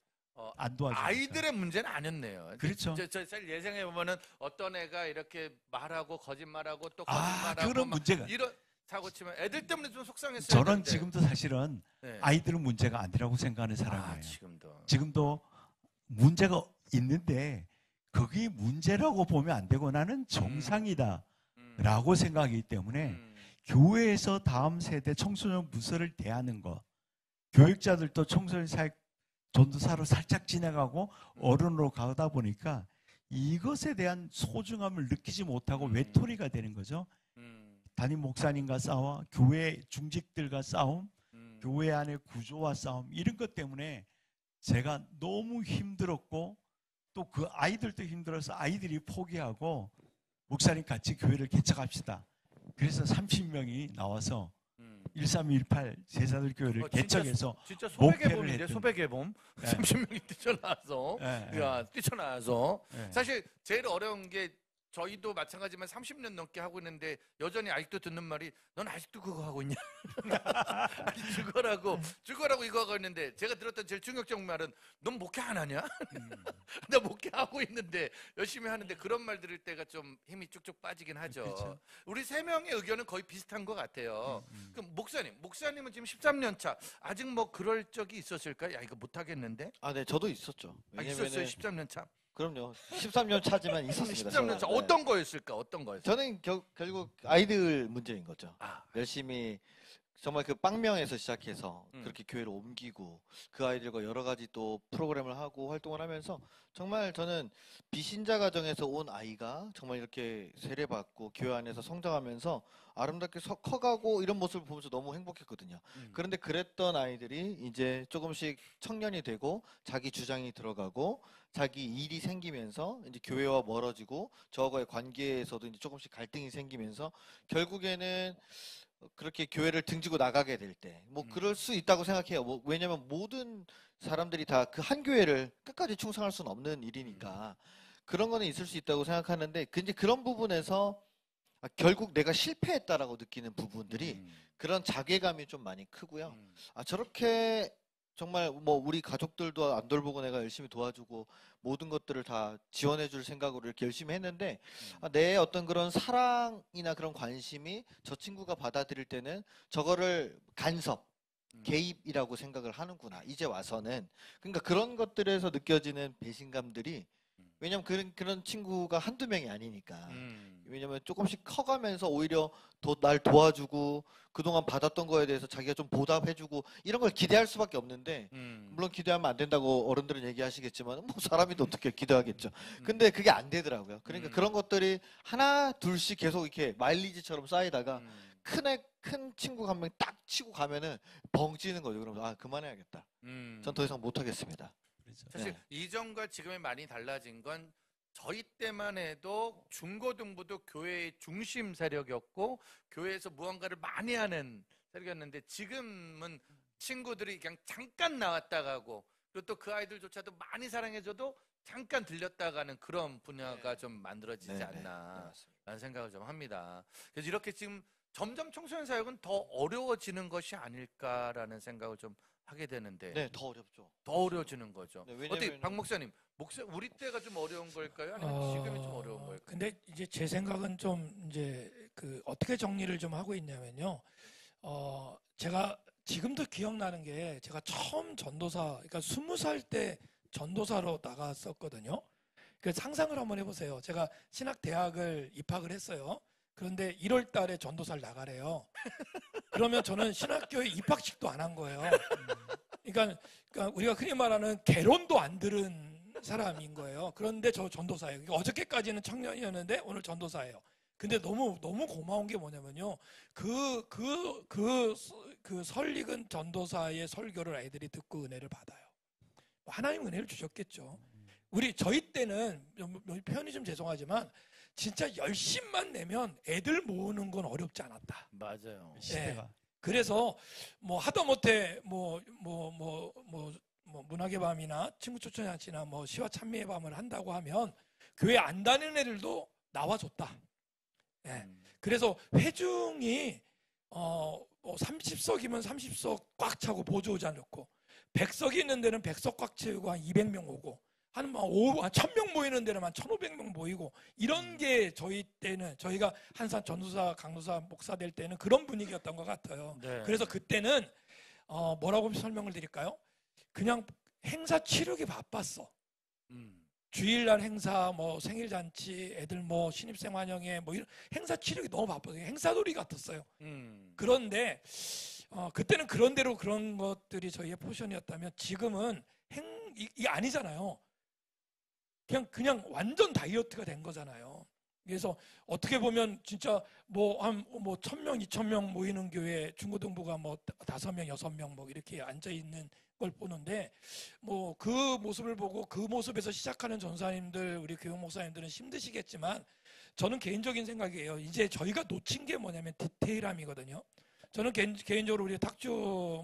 안 도와주니까. 아이들의 문제는 아니었네요. 그렇죠. 저 예상해 보면은 어떤 애가 이렇게 말하고 거짓말하고 또 거짓말하고 그런 문제가 이런 사고 치면 애들 때문에 좀 속상했어요. 저는 지금도 사실은 아이들은 문제가 아니라고 생각하는 사람이에요. 지금도 문제가 있는데 그게 문제라고 보면 안 되고 나는 정상이다 라고 생각하기 때문에 교회에서 다음 세대 청소년 부서를 대하는 것, 교육자들도 청소년 사역 전도사로 살짝 지나가고 어른으로 가다 보니까 이것에 대한 소중함을 느끼지 못하고 외톨이가 되는 거죠. 담임 목사님과 싸워, 교회 중직들과 싸움, 교회 안의 구조와 싸움, 이런 것 때문에 제가 너무 힘들었고 또 그 아이들도 힘들어서 아이들이 포기하고 목사님 같이 교회를 개척합시다. 그래서 30명이 나와서 1318 제자들 교회를 개척해서 진짜 목회를 소백의 했던. 소백의 봄 30명이 뛰쳐나와서 뛰쳐나와서 사실 제일 어려운 게 저희도 마찬가지지만 30년 넘게 하고 있는데 여전히 아직도 듣는 말이 넌 아직도 그거 하고 있냐? 아니 죽어라고 이거 하고 있는데 제가 들었던 제일 충격적인 말은 넌 목회 안 하냐? 나 목회하고 있는데 열심히 하는데 그런 말 들을 때가 좀 힘이 쭉쭉 빠지긴 하죠. 그렇죠. 우리 세 명의 의견은 거의 비슷한 것 같아요. 그럼 목사님은 지금 13년 차 아직 뭐 그럴 적이 있었을까요? 야 이거 못 하겠는데? 네, 저도 있었죠. 있었어요 13년 차. 그럼요. 13년 차지만 있었습니다. 13년 차 어떤 거였을까? 저는 결국 아이들 문제인 거죠. 열심히 정말 그 빵명에서 시작해서 그렇게 교회를 옮기고 그 아이들과 여러 가지 또 프로그램을 하고 활동을 하면서 정말 저는 비신자 가정에서 온 아이가 정말 이렇게 세례받고 교회 안에서 성장하면서 아름답게 커가고 이런 모습을 보면서 너무 행복했거든요. 그런데 그랬던 아이들이 이제 조금씩 청년이 되고 자기 주장이 들어가고 자기 일이 생기면서 이제 교회와 멀어지고 저와의 관계에서도 이제 조금씩 갈등이 생기면서 결국에는 그렇게 교회를 등지고 나가게 될 때 뭐 그럴 수 있다고 생각해요. 왜냐면 모든 사람들이 다 그 한 교회를 끝까지 충성할 수는 없는 일이니까 그런 거는 있을 수 있다고 생각하는데 근데 그런 부분에서 결국 내가 실패했다라고 느끼는 부분들이 그런 자괴감이 좀 많이 크고요. 저렇게 정말 뭐 우리 가족들도 안 돌보고 내가 열심히 도와주고 모든 것들을 다 지원해줄 생각으로 이렇게 열심히 했는데 내 어떤 그런 사랑이나 그런 관심이 저 친구가 받아들일 때는 저거를 간섭 개입이라고 생각을 하는구나. 이제 와서는. 그러니까 그런 것들에서 느껴지는 배신감들이, 왜냐면 그런 친구가 한두 명이 아니니까. 왜냐면 조금씩 커가면서 오히려 날 도와주고 그동안 받았던 거에 대해서 자기가 좀 보답해주고 이런 걸 기대할 수밖에 없는데, 물론 기대하면 안 된다고 어른들은 얘기하시겠지만 뭐 사람이 어떻게 기대하겠죠. 근데 그게 안 되더라고요. 그러니까 그런 것들이 하나 둘씩 계속 이렇게 마일리지처럼 쌓이다가 큰 친구가 한 명 딱 치고 가면은 벙찌는 거죠. 그러면서 아, 그만해야겠다. 전 더 이상 못 하겠습니다. 그렇죠. 사실 이전과 지금이 많이 달라진 건 저희 때만 해도 중고등부도 교회의 중심 세력이었고 교회에서 무언가를 많이 하는 세력이었는데, 지금은 친구들이 그냥 잠깐 나왔다 가고, 그리고 또 그 아이들조차도 많이 사랑해줘도 잠깐 들렸다 가는 그런 분야가 좀 만들어지지 않나 라는 생각을 좀 합니다. 그래서 이렇게 지금 점점 청소년 사역은 더 어려워지는 것이 아닐까라는 생각을 좀 하게 되는데. 네, 더 어렵죠. 더 어려워지는 거죠. 네, 왜냐면은- 어떻게 박 목사님, 우리 때가 좀 어려운 걸까요? 아니면 지금이 좀 어려운 걸까요? 근데 이제 제 생각은 좀 이제 어떻게 정리를 좀 하고 있냐면요. 제가 지금도 기억나는 게, 제가 처음 전도사, 그러니까 20살 때 전도사로 나갔었거든요. 그 상상을 한번 해보세요. 제가 신학대학을 입학을 했어요. 그런데 1월 달에 전도사를 나가래요. 그러면 저는 신학교에 입학식도 안 한 거예요. 그러니까 우리가 흔히 말하는 개론도 안 들은 사람인 거예요. 그런데 저 전도사예요. 그러니까 어저께까지는 청년이었는데 오늘 전도사예요. 근데 너무 고마운 게 뭐냐면요. 그 설익은 전도사의 설교를 아이들이 듣고 은혜를 받아요. 하나님 은혜를 주셨겠죠. 저희 때는, 표현이 좀 죄송하지만, 진짜 열심만 내면 애들 모으는 건 어렵지 않았다. 맞아요. 시대가. 그래서 뭐 하다못해 문학의 밤이나 친구 초청잔치나 뭐 시와 찬미의 밤을 한다고 하면 교회 안 다니는 애들도 나와줬다. 그래서 회중이 30석이면 30석 꽉 차고 보조 의자 넣고, 100석이 있는 데는 100석 꽉 채우고 한 200명 오고, 한 1000명 모이는 데는 한 1500명 모이고, 이런 게 저희 때는, 저희가 한산 전도사, 강도사, 목사 될 때는 그런 분위기였던 것 같아요. 네. 그래서 그때는 뭐라고 설명을 드릴까요? 그냥 행사 치르기 바빴어. 주일날 행사, 뭐 생일잔치, 애들 뭐 신입생 환영회, 뭐 이런 행사 치르기 너무 바빴어요. 행사놀이 같았어요. 그런데 그때는 그런 대로 그런 것들이 저희의 포션이었다면, 지금은 이게 아니잖아요. 그냥 완전 다이어트가 된 거잖아요. 그래서 어떻게 보면 진짜 뭐 1000명, 2000명 모이는 교회 중고등부가 뭐 5명, 6명 뭐 이렇게 앉아 있는 걸 보는데, 뭐 그 모습을 보고 그 모습에서 시작하는 전사님들, 우리 교육 목사님들은 힘드시겠지만, 저는 개인적인 생각이에요. 이제 저희가 놓친 게 뭐냐면 디테일함이거든요. 저는 개인적으로 우리 탁주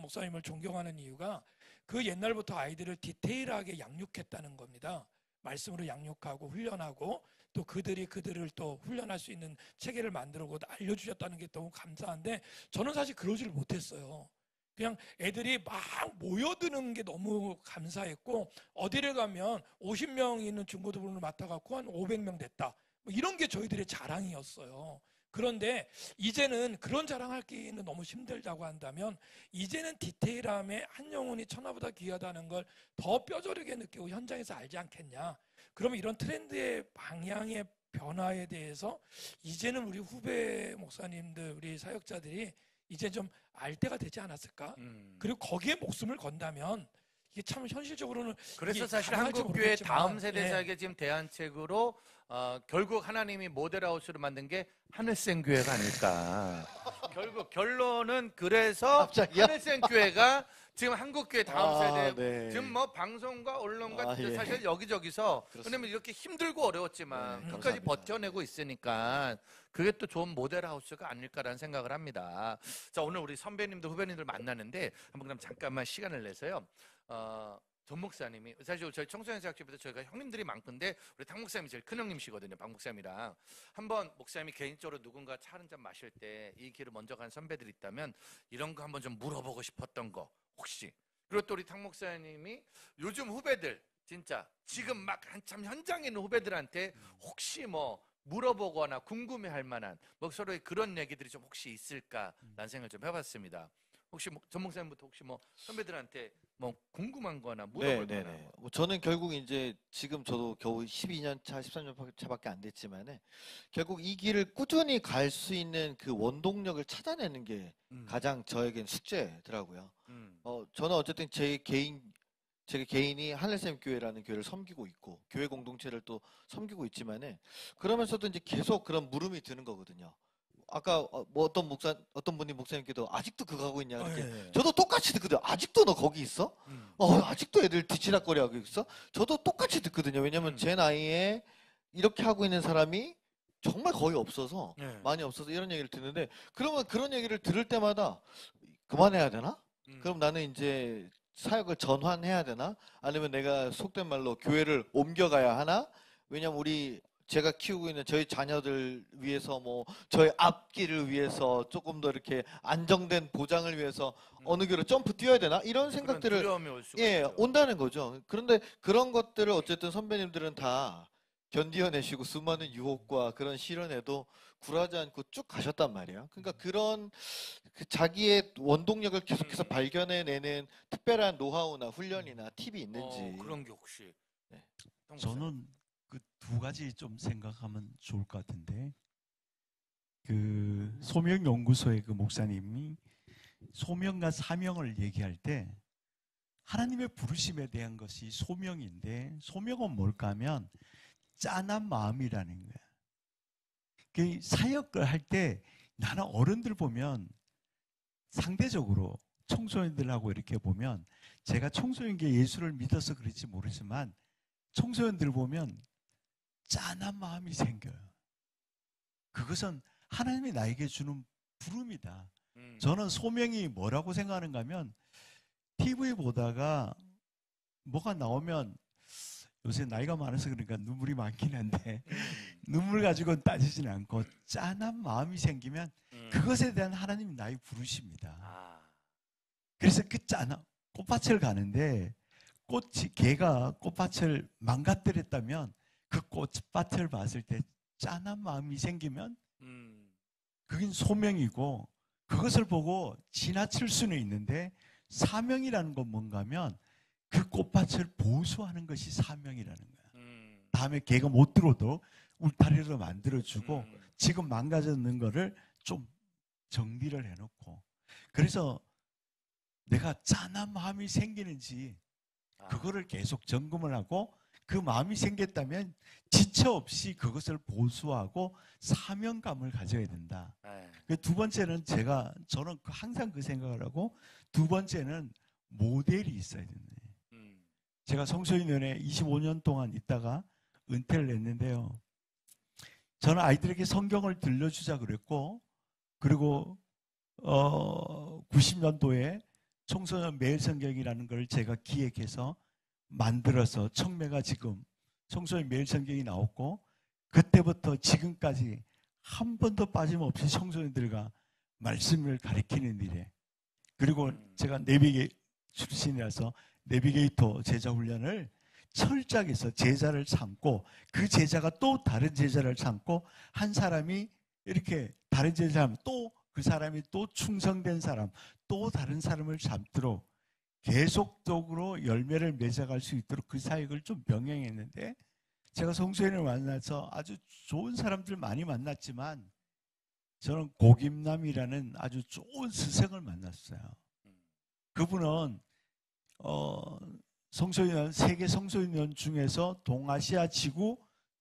목사님을 존경하는 이유가, 그 옛날부터 아이들을 디테일하게 양육했다는 겁니다. 말씀으로 양육하고 훈련하고, 또 그들을 또 훈련할 수 있는 체계를 만들고 알려주셨다는 게 너무 감사한데, 저는 사실 그러지를 못했어요. 그냥 애들이 막 모여드는 게 너무 감사했고, 어디를 가면 50명 있는 중고등부를 맡아갖고 한 500명 됐다, 뭐 이런 게 저희들의 자랑이었어요. 그런데 이제는 그런 자랑하기는 너무 힘들다고 한다면, 이제는 디테일함에 한 영혼이 천하보다 귀하다는 걸 더 뼈저리게 느끼고 현장에서 알지 않겠냐. 그러면 이런 트렌드의 방향의 변화에 대해서 이제는 우리 후배 목사님들, 우리 사역자들이 이제 좀 알 때가 되지 않았을까? 그리고 거기에 목숨을 건다면, 이게 참 현실적으로는, 그래서 사실 가능할지 한국교회 모르겠지만, 다음 세대 사역의 지금 대안책으로 결국 하나님이 모델하우스를 만든 게 하늘생 교회가 아닐까. 결국 결론은 그래서 갑자기요? 하늘생 교회가 지금 한국교회 다음 세대, 네. 지금 뭐 방송과 언론과 예. 사실 여기저기서, 그렇습니다. 왜냐면 이렇게 힘들고 어려웠지만 네, 끝까지 감사합니다. 버텨내고 있으니까 그게 또 좋은 모델하우스가 아닐까라는 생각을 합니다. 자, 오늘 우리 선배님들 후배님들 만나는데 한번 그럼 잠깐만 시간을 내서요. 전 목사님이, 사실 저희 청소년 사역집에서 저희가 형님들이 많은데 우리 탁 목사님이 제일 큰 형님이시거든요. 박 목사님이랑 한번 목사님이 개인적으로 누군가 차 한 잔 마실 때 이 길을 먼저 간 선배들이 있다면 이런 거 한번 좀 물어보고 싶었던 거 혹시, 그리고 또 우리 탁 목사님이 요즘 후배들 진짜 지금 막 한참 현장에 있는 후배들한테 혹시 뭐 물어보거나 궁금해할 만한 뭐 서로의 그런 얘기들이 좀 혹시 있을까라는 생각을 좀 해봤습니다. 혹시 전 목사님부터 혹시 뭐 선배들한테 뭐 궁금한 거나 물어볼 네, 거나 네. 뭐 저는 결국 이제 지금 저도 겨우 12년 차, 13년 차밖에 안 됐지만은 결국 이 길을 꾸준히 갈 수 있는 그 원동력을 찾아내는 게 가장 저에겐 숙제더라고요. 저는 어쨌든 제 개인이 하늘샘 교회라는 교회를 섬기고 있고 교회 공동체를 또 섬기고 있지만은 그러면서도 이제 계속 그런 물음이 드는 거거든요. 아까 뭐 어떤 분이 목사님께도 아직도 그거 하고 있냐 이렇게 예. 저도 똑같이 듣거든요. 아직도 너 거기 있어? 아직도 애들 뒤치락거리 하고 있어? 저도 똑같이 듣거든요. 왜냐면 제 나이에 이렇게 하고 있는 사람이 정말 거의 없어서 네. 많이 없어서 이런 얘기를 듣는데 그러면 그런 얘기를 들을 때마다 그만해야 되나? 그럼 나는 이제 사역을 전환해야 되나? 아니면 내가 속된 말로 교회를 옮겨가야 하나? 왜냐면 제가 키우고 있는 저희 자녀들 위해서 뭐 저희 앞길을 위해서 조금 더 이렇게 안정된 보장을 위해서 어느 교회로 점프 뛰어야 되나? 이런 생각들을 두려움이 올 수가 예, 있죠. 온다는 거죠. 그런데 그런 것들을 어쨌든 선배님들은 다 견디어내시고 수많은 유혹과 그런 시련에도 굴하지 않고 쭉 가셨단 말이에요. 그러니까 그런 자기의 원동력을 계속해서 발견해내는 특별한 노하우나 훈련이나 팁이 있는지. 그런 게 혹시 네. 저는 그 두 가지 좀 생각하면 좋을 것 같은데, 그 소명연구소의 그 목사님이 소명과 사명을 얘기할 때 하나님의 부르심에 대한 것이 소명인데, 소명은 뭘까 하면 짠한 마음이라는 거야. 그 사역을 할 때 나는 어른들 보면 상대적으로 청소년들하고 이렇게 보면, 제가 청소년계 예수를 믿어서 그런지 모르지만 청소년들 보면 짠한 마음이 생겨요. 그것은 하나님이 나에게 주는 부름이다. 저는 소명이 뭐라고 생각하는가 하면, TV 보다가 뭐가 나오면, 요새 나이가 많아서 그러니까 눈물이 많긴 한데 눈물 가지고는 따지지는 않고 짠한 마음이 생기면 그것에 대한 하나님이 나의 부르십니다. 그래서 그 짠한 꽃밭을 가는데 개가 꽃밭을 망가뜨렸다면 그 꽃밭을 봤을 때 짠한 마음이 생기면 그게 소명이고, 그것을 보고 지나칠 수는 있는데 사명이라는 건 뭔가 하면 그 꽃밭을 보수하는 것이 사명이라는 거야. 다음에 개가 못 들어도 울타리로 만들어주고 지금 망가졌는 거를 좀 정리를 해놓고, 그래서 내가 짠한 마음이 생기는지 그거를 계속 점검을 하고, 그 마음이 생겼다면 지체 없이 그것을 보수하고 사명감을 가져야 된다. 두 번째는 저는 항상 그 생각을 하고, 두 번째는 모델이 있어야 된다. 제가 성소인연에 25년 동안 있다가 은퇴를 했는데요. 저는 아이들에게 성경을 들려주자 그랬고, 그리고 90년도에 청소년 매일 성경이라는 걸 제가 기획해서 만들어서 청매가 지금 청소년 매일 성경이 나왔고, 그때부터 지금까지 한 번도 빠짐없이 청소년들과 말씀을 가르치는 일에, 그리고 제가 내비게 출신이라서 내비게이터 제자 훈련을 철저하게 해서 제자를 삼고, 그 제자가 또 다른 제자를 삼고, 한 사람이 이렇게 다른 제자를 또 그 사람이 또 충성된 사람, 또 다른 사람을 삼도록 계속적으로 열매를 맺어갈 수 있도록 그 사역을 좀 병행했는데, 제가 성소인을 만나서 아주 좋은 사람들 많이 만났지만 저는 고김남이라는 아주 좋은 스승을 만났어요. 그분은 성소년, 세계 성소년 중에서 동아시아 지구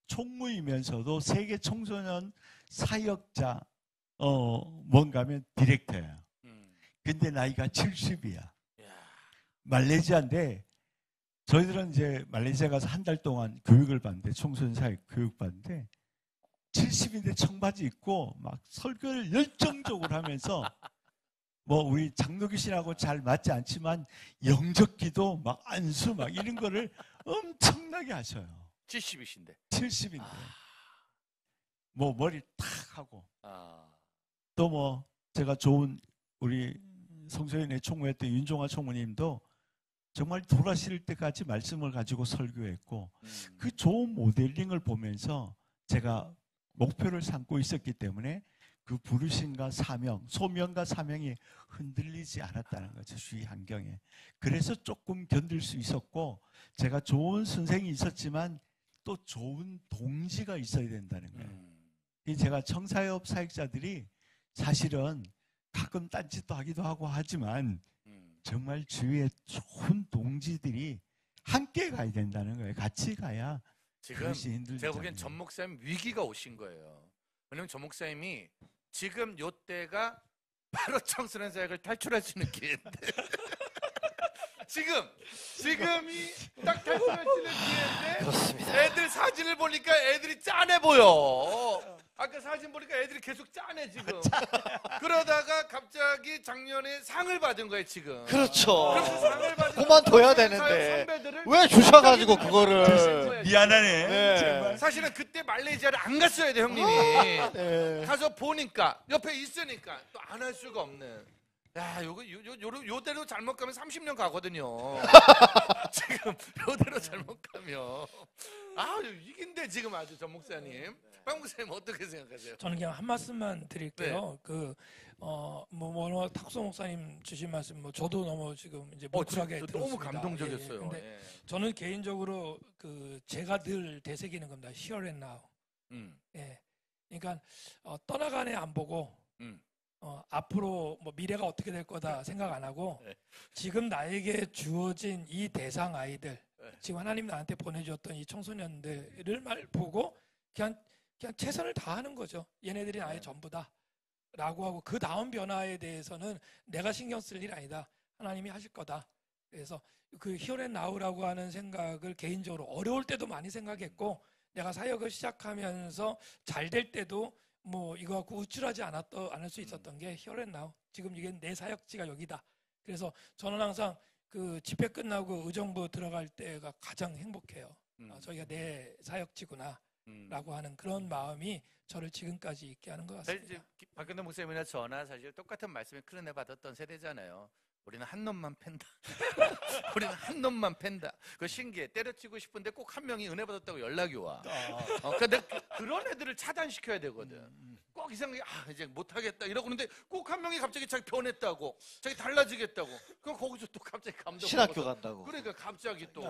총무이면서도 세계 청소년 사역자 뭔가 하면 디렉터야. 근데 나이가 70이야. 말레이시아인데, 저희들은 이제 말레이시아 가서 한 달 동안 교육을 받는데, 청소년 사역 교육 받는데 70인데 청바지 입고 막 설교를 열정적으로 하면서 뭐 우리 장로교 신하고 잘 맞지 않지만 영적 기도 막 안수 막 이런 거를 엄청나게 하셔요. 70이신데. 70인데. 뭐 머리 탁 하고. 또 뭐 제가 좋은 우리 성소연의 총무였던 윤종아 총무님도 정말 돌아실 때까지 말씀을 가지고 설교했고, 그 좋은 모델링을 보면서 제가 목표를 삼고 있었기 때문에 그 부르심과 사명, 소명과 사명이 흔들리지 않았다는 거죠. 주위 환경에. 그래서 조금 견딜 수 있었고 제가 좋은 선생이 있었지만 또 좋은 동지가 있어야 된다는 거예요. 제가 청사협 사역자들이 사실은 가끔 딴짓도 하기도 하고 하지만 정말 주위에 좋은 동지들이 함께 가야 된다는 거예요. 같이 가야 지금 그것이 힘들지 제가 보기엔 않나요? 전 목사님 위기가 오신 거예요. 왜냐면 전 목사님이 지금 요때가 바로 청소년 사역을 탈출할 수 있는 기회인데 지금이 딱 탈출할 수 있는 기회인데 그렇습니다. 애들 사진을 보니까 애들이 짠해 보여. 아까 사진 보니까 애들이 계속 짠해 지금. 그러다가 갑자기 작년에 상을 받은 거예요 지금. 그렇죠. 그래서 상을 받은 그만둬야 사역 되는데 선배들을 왜 주셔가지고 거예요, 그거를. 미안하네. 네. 정말. 사실은 그때 말레이시아를 안 갔어야 돼 형님이. 네. 가서 보니까 옆에 있으니까 또 안 할 수가 없는. 야, 요대로 잘못 가면 30년 가거든요. 지금 요대로 잘못 가면 이긴데 지금 아주 전 목사님. 박 목사님 어떻게 생각하세요? 저는 그냥 한 말씀만 드릴게요. 탁소 목사님 주신 말씀, 저도 너무 지금 이제 뭉클하게 진짜 들었습니다. 너무 감동적이었어요. 근데 예. 저는 개인적으로 제가 늘 되새기는 겁니다. Here and now. 예. 그러니까 떠나가네 안 보고 앞으로 미래가 어떻게 될 거다 생각 안 하고 네. 지금 나에게 주어진 이 대상 아이들, 네. 지금 하나님 나한테 보내주었던 이 청소년들을 보고 그냥 최선을 다하는 거죠. 얘네들이 나의 전부다 라고 하고 그 다음 변화에 대해서는 내가 신경 쓸 일 아니다. 하나님이 하실 거다. 그래서 그 Here and Now라고 하는 생각을 개인적으로 어려울 때도 많이 생각했고 내가 사역을 시작하면서 잘 될 때도 이거 갖고 우쭐하지 않을 수 있었던 게 Here and Now. 지금 이게 내 사역지가 여기다. 그래서 저는 항상 그 집회 끝나고 의정부 들어갈 때가 가장 행복해요. 저희가 내 사역지구나 라고 하는 그런 마음이 저를 지금까지 있게 하는 것 사실 같습니다. 이제 박근혜 목사님이나 저나 사실 똑같은 말씀을 큰 은혜 받았던 세대잖아요. 우리는 한 놈만 팬다. 우리는 한 놈만 팬다. 그거 신기해. 때려치고 싶은데 꼭 한 명이 은혜 받았다고 연락이 와. 그러니까 내가 그런 애들을 차단시켜야 되거든. 꼭 이상하게 이제 못하겠다 이러고 있는데 꼭 한 명이 갑자기 자기 변했다고, 자기 달라지겠다고. 그럼 거기서 또 갑자기 감동. 신학교 간다고. 그러니까 갑자기 또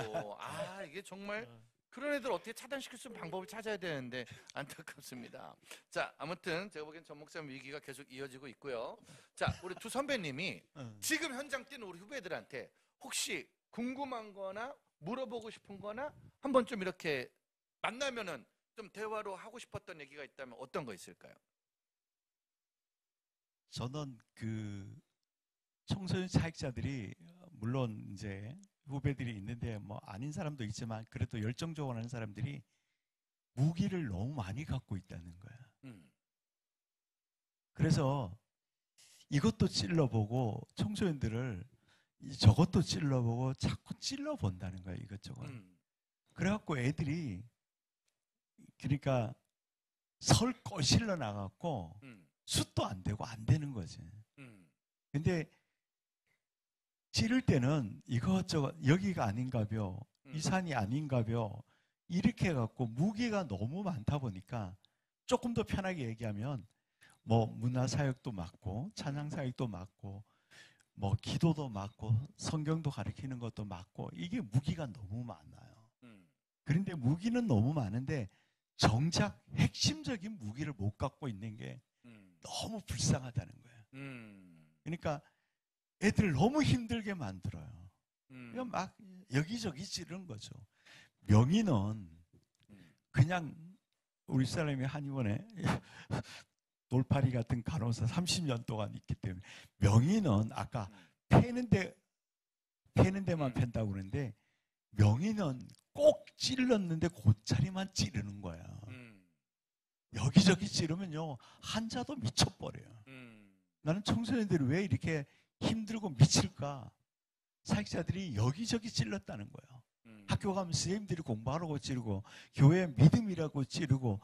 이게 정말 그런 애들 어떻게 차단시킬 수 있는 방법을 찾아야 되는데 안타깝습니다. 자, 아무튼 제가 보기엔 전 목사님 위기가 계속 이어지고 있고요. 자, 우리 두 선배님이 지금 현장 뛰는 우리 후배들한테 혹시 궁금한 거나 물어보고 싶은 거나 한번 좀 이렇게 만나면은 좀 대화로 하고 싶었던 얘기가 있다면 어떤 거 있을까요? 저는 그 청소년 사역자들이 물론 이제 후배들이 있는데 아닌 사람도 있지만 그래도 열정적으로 하는 사람들이 무기를 너무 많이 갖고 있다는 거야. 그래서 이것도 찔러보고 청소년들을 저것도 찔러보고 자꾸 찔러본다는 거야, 이것저것. 그래갖고 애들이 그러니까 설 거실러 나갔고 숫도 안 되고 안 되는 거지. 근데 찌를 때는 이것저것 여기가 아닌가벼, 이 산이 아닌가벼 이렇게 해갖고 무게가 너무 많다 보니까 조금 더 편하게 얘기하면 문화사역도 맞고 찬양사역도 맞고 기도도 맞고 성경도 가르치는 것도 맞고 이게 무기가 너무 많아요. 그런데 무기는 너무 많은데 정작 핵심적인 무기를 못 갖고 있는 게 너무 불쌍하다는 거예요. 그러니까 애들 너무 힘들게 만들어요. 그러니까 막 여기저기 찌르는 거죠. 명의는 그냥 우리 사람이 한의원에 돌파리 같은 간호사 30년 동안 있기 때문에 명의는 아까 패는 데만 팬다고 그러는데 명의는 꼭 찔렀는데 곧자리만 찌르는 거야. 여기저기 찌르면요 환자도 미쳐버려요. 나는 청소년들이 왜 이렇게 힘들고 미칠까? 사역자들이 여기저기 찔렀다는 거예요. 학교 가면 선생님들이 공부하라고 찌르고 교회 믿음이라고 찌르고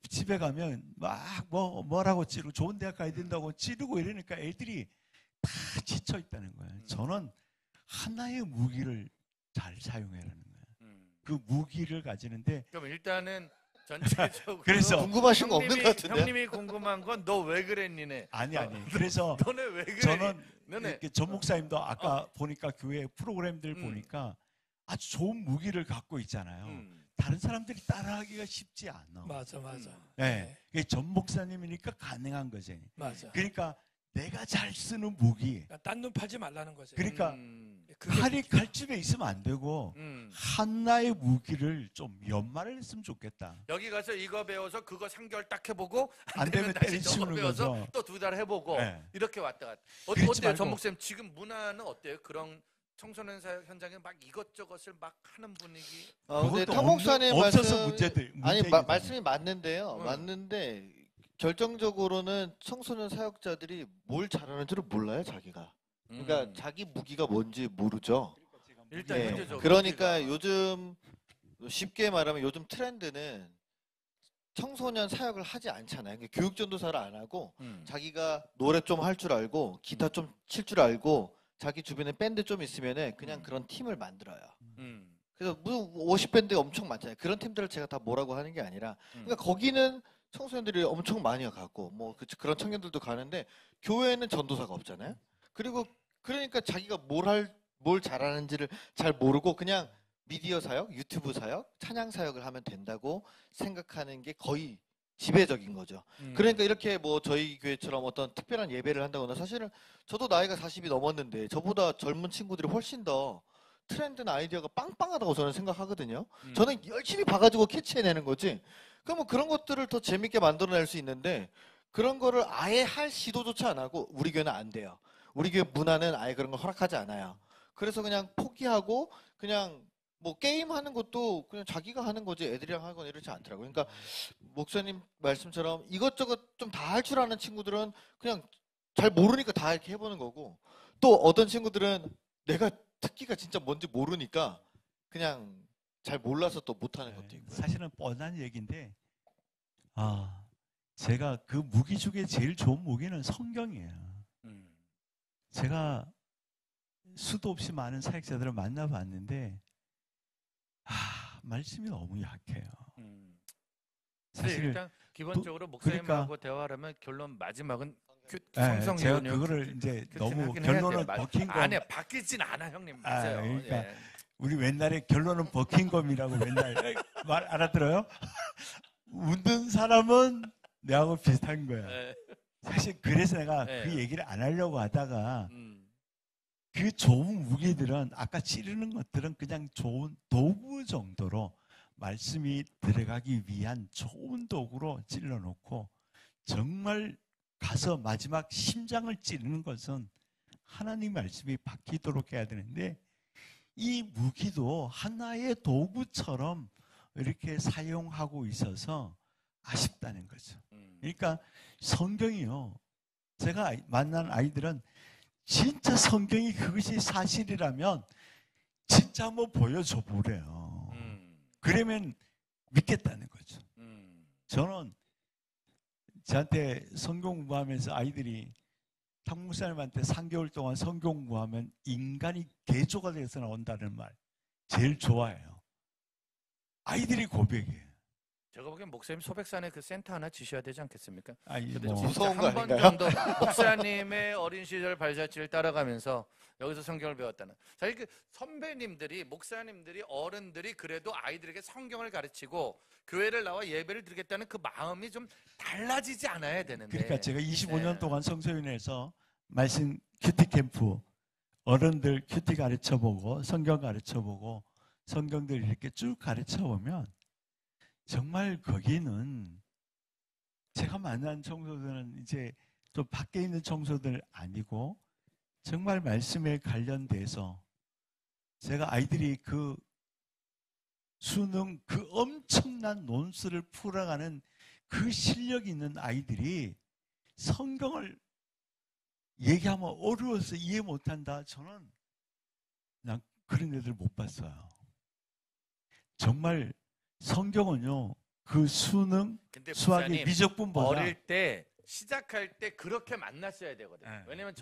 집에 가면 막 뭐라고 찌르고 좋은 대학 가야 된다고 찌르고 이러니까 애들이 다 지쳐 있다는 거예요. 저는 하나의 무기를 잘 사용해라는 거예요. 그 무기를 가지는데 그럼 일단은 전체적으로 그래서 궁금하신 거 없는 것 같은데. 형님이 궁금한 건 너 왜 그랬니네. 아니. 그래서 너네 왜 그래? 저는 너네 이렇게 전 목사님도 아까 보니까 교회 프로그램들 보니까 아주 좋은 무기를 갖고 있잖아요. 다른 사람들이 따라하기가 쉽지 않아. 맞아. 네. 그게 전 목사님이니까 가능한 거지. 맞아. 그러니까 내가 잘 쓰는 무기. 딴 눈 팔지 말라는 거지. 그러니까 그게 칼이 칼집에 있으면 안 되고 하나의 무기를 좀 연말을 했으면 좋겠다. 여기 가서 이거 배워서 그거 3개월 딱 해보고 안 되면 다시 때려치우는 저거 배워서 거죠. 또 2달 해보고 네. 이렇게 왔다 갔다. 그렇지 어때요, 전 말고. 목사님? 지금 문화는 어때요? 그런 청소년 사역 현장에 막 이것저것을 막 하는 분위기. 근데 그것도 汤목사님 없어서 말씀 아니 문제이거든요. 말씀이 맞는데요. 맞는데 결정적으로는 청소년 사역자들이 뭘 잘하는지를 몰라요, 자기가. 그러니까 자기 무기가 뭔지 모르죠. 일단 예. 현재적으로 그러니까 우리가 요즘 쉽게 말하면 요즘 트렌드는 청소년 사역을 하지 않잖아요. 그러니까 교육 전도사를 안 하고 자기가 노래 좀 할 줄 알고 기타 좀 칠 줄 알고 자기 주변에 밴드 좀 있으면은 그냥 그런 팀을 만들어요. 그래서 무슨 50밴드 엄청 많잖아요. 그런 팀들을 제가 다 뭐라고 하는 게 아니라 그러니까 거기는 청소년들이 엄청 많이 가고 뭐 그런 청년들도 가는데 교회는 전도사가 없잖아요. 그리고 그러니까 자기가 뭘 잘하는지를 잘 모르고 그냥 미디어 사역, 유튜브 사역, 찬양 사역을 하면 된다고 생각하는 게 거의 지배적인 거죠. 그러니까 이렇게 뭐 저희 교회처럼 어떤 특별한 예배를 한다거나 사실은 저도 나이가 40이 넘었는데 저보다 젊은 친구들이 훨씬 더 트렌드나 아이디어가 빵빵하다고 저는 생각하거든요. 저는 열심히 봐가지고 캐치해내는 거지. 그럼 뭐 그런 것들을 더 재밌게 만들어낼 수 있는데 그런 거를 아예 할 시도조차 안 하고 우리 교회는 안 돼요. 우리 교회 문화는 아예 그런 걸 허락하지 않아요. 그래서 그냥 포기하고 그냥 뭐 게임 하는 것도 그냥 자기가 하는 거지 애들이랑 하거나 이러지 않더라고요. 그러니까 목사님 말씀처럼 이것저것 좀 다 할 줄 아는 친구들은 그냥 잘 모르니까 다 이렇게 해보는 거고 또 어떤 친구들은 내가 특기가 진짜 뭔지 모르니까 그냥 잘 몰라서 또 못하는 것도 있고요. 사실은 뻔한 얘기인데 제가 그 무기 중에 제일 좋은 무기는 성경이에요. 제가 수도 없이 많은 사역자들을 만나봤는데 말씀이 너무 약해요. 사실 일단 기본적으로 목사님하고 그러니까 대화하면 결론 마지막은 제가 성성이요. 그거를 이제 너무 하긴 해야 결론은 돼요. 버킨 거. 아니야, 바뀌진 않아, 형님. 맞아요. 그러니까 예. 우리 옛날에 결론은 버킹검이라고 맨날 말 알아들어요? 웃는 사람은 내하고 비슷한 거야. 예. 사실 그래서 내가 네. 그 얘기를 안 하려고 하다가 그 좋은 무기들은 아까 찌르는 것들은 그냥 좋은 도구 정도로 말씀이 들어가기 위한 좋은 도구로 찔러놓고 정말 가서 마지막 심장을 찌르는 것은 하나님 말씀이 바뀌도록 해야 되는데 이 무기도 하나의 도구처럼 이렇게 사용하고 있어서 아쉽다는 거죠. 그러니까 성경이요. 제가 만난 아이들은 진짜 성경이 그것이 사실이라면 진짜 한번 보여줘 보래요. 그러면 믿겠다는 거죠. 저는 저한테 성경 공부하면서 아이들이 탕 목사님한테 3개월 동안 성경 공부하면 인간이 개조가 돼서 나온다는 말 제일 좋아해요. 아이들이 고백해요. 제가 보기엔 목사님 소백산에 그 센터 하나 지셔야 되지 않겠습니까? 아니, 근데 뭐 진짜 무서운 거 한 번 아닌가요? 정도 목사님의 어린 시절 발자취를 따라가면서 여기서 성경을 배웠다는. 사실 그 선배님들이, 목사님들이, 어른들이 그래도 아이들에게 성경을 가르치고 교회를 나와 예배를 드리겠다는 그 마음이 좀 달라지지 않아야 되는데. 그러니까 제가 25년 네. 동안 성소윤에서 말씀 큐티 캠프 어른들 큐티 가르쳐보고 성경 가르쳐보고 성경들 이렇게 쭉 가르쳐보면 정말 거기는 제가 만난 청소들은 이제 좀 밖에 있는 청소들 아니고 정말 말씀에 관련돼서 제가 아이들이 그 수능 그 엄청난 논술을 풀어가는 그 실력 있는 아이들이 성경을 얘기하면 어려워서 이해 못한다. 저는 그냥 그런 애들 못 봤어요. 정말 성경은요, 그 수능, 근데 수학의 목사님, 미적분보다 어릴 때 시작할 때 그렇게 만났어야 되거든요. 네. 왜냐면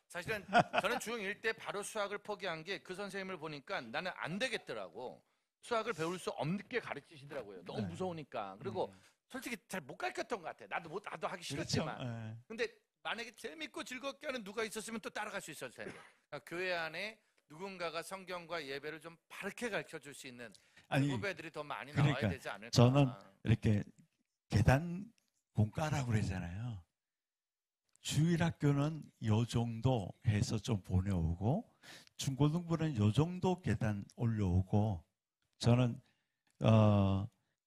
사실은 저는 중1 때 바로 수학을 포기한 게 그 선생님을 보니까 나는 안 되겠더라고. 수학을 배울 수 없게 가르치시더라고요. 너무 네. 무서우니까. 그리고 솔직히 잘 못 가르쳤던 것 같아. 나도 하기 그렇죠. 싫었지만. 예. 근데 만약에 재밌고 즐겁게 하는 누가 있었으면 또 따라갈 수 있었을 텐데. 그러니까 교회 안에 누군가가 성경과 예배를 좀 바르게 가르쳐 줄 수 있는 아니, 후배들이 더 많이 그러니까 나와야 되지 않을까. 저는 이렇게 계단 공과라고 그러잖아요. 주일학교는 요 정도 해서 좀 보내오고 중고등부는 요 정도 계단 올려오고 저는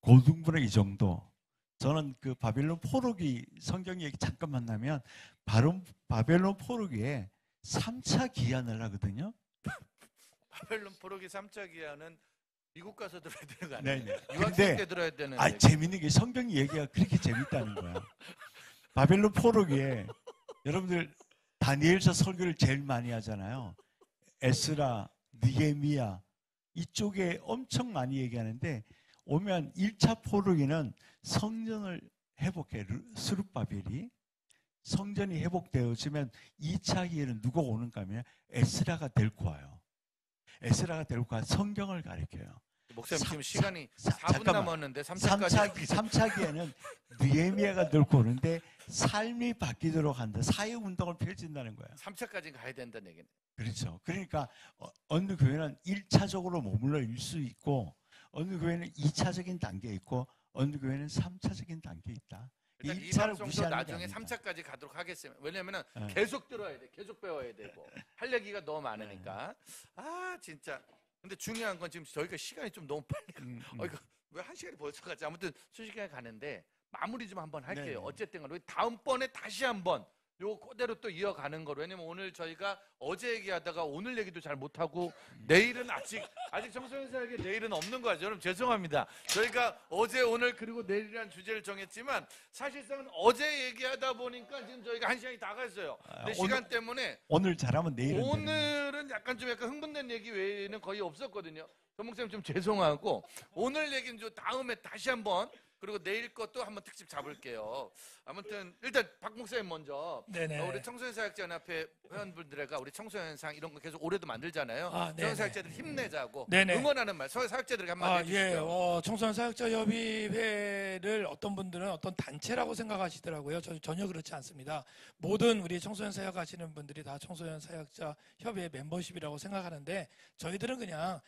고등부는 이 정도. 저는 그 바벨론 포로기 성경 얘기 잠깐 만나면 바벨론 포로기에 3차 기한을 하거든요. 바벨론 포로기 3차 기한은 미국 가서 들어야 되는 거 아니에요? 네네. 유학생 근데 때 들어야 되는. 재밌는 게 성경 얘기가 그렇게 재밌다는 거야. 바벨론 포로기에 여러분들 다니엘서 설교를 제일 많이 하잖아요. 에스라, 느헤미야 이쪽에 엄청 많이 얘기하는데 오면 1차 포로기는 성전을 회복해 스룹바벨이 성전이 회복되어지면 2차 기회는 누가 오는가 하면 에스라가 데리고 와요. 에스라가 데리고 와 성경을 가르쳐요. 목사님 지금 시간이 4분 잠깐만. 남았는데 3차까지 3차 기회는 느헤미야가 들고 오는데 삶이 바뀌도록 한다. 사회운동을 펼친다는 거야. 3차까지 가야 된다는 얘기는. 그렇죠. 그러니까 어느 교회는 1차적으로 머물러 있을 수 있고 어느 교회는 2차적인 단계에 있고 어느 교회는 3차적인 단계에 있다. 일단 이 1차를 방송도 무시하는 게 나중에 아니다. 3차까지 가도록 하겠습니다. 왜냐면은 네. 계속 들어야 돼. 계속 배워야 되고. 할 얘기가 너무 많으니까. 아, 진짜. 근데 중요한 건 지금 저희가 시간이 좀 너무 빨리 이거 왜 1시간이 벌써 가지? 아무튼 순식간에 가는데 마무리 좀 한번 할게요. 네. 어쨌든 간에 다음번에 다시 한번 요 그대로 또 이어가는 거로. 왜냐면 오늘 저희가 어제 얘기하다가 오늘 얘기도 잘 못하고 내일은 아직 청소년 사역에 내일은 없는 거죠. 여러분 죄송합니다. 저희가 어제 오늘 그리고 내일이라는 주제를 정했지만 사실상은 어제 얘기하다 보니까 지금 저희가 1시간이 다 갔어요. 근데 시간 때문에 오늘 잘하면 내일은 되는 오늘은 약간 흥분된 얘기 외에는 거의 없었거든요. 전목사님 좀 죄송하고 오늘 얘기는 좀 다음에 다시 한번 그리고 내일 것도 한번 특집 잡을게요. 아무튼 일단 박 목사님 먼저 네네. 우리 청소년 사역자연합회 회원분들과 우리 청소년상 이런 거 계속 올해도 만들잖아요. 아, 네네. 청소년 사역자들 힘내자고 네네. 응원하는 말 사역자들에게 한마디 해주시죠. 청소년 사역자 협의회를 어떤 분들은 어떤 단체라고 생각하시더라고요. 저는 전혀 그렇지 않습니다. 모든 우리 청소년 사역하시는 분들이 다 청소년 사역자 협의회 멤버십이라고 생각하는데 저희들은 그냥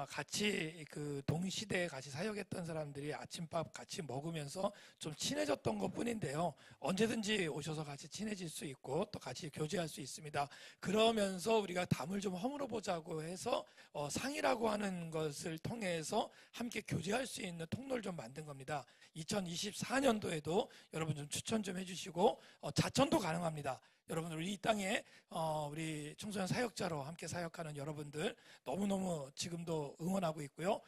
같이 그 동시대에 같이 사역했던 사람들이 아침밥 같이 먹으면서 좀 친해졌던 것뿐인데요. 언제든지 오셔서 같이 친해질 수 있고 또 같이 교제할 수 있습니다. 그러면서 우리가 담을 좀 허물어 보자고 해서 상이라고 하는 것을 통해서 함께 교제할 수 있는 통로를 좀 만든 겁니다. 2024년도에도 여러분 좀 추천 좀 해주시고 자천도 가능합니다. 여러분 우리 이 땅에 우리 청소년 사역자로 함께 사역하는 여러분들 너무너무 지금도 응원하고 있고요.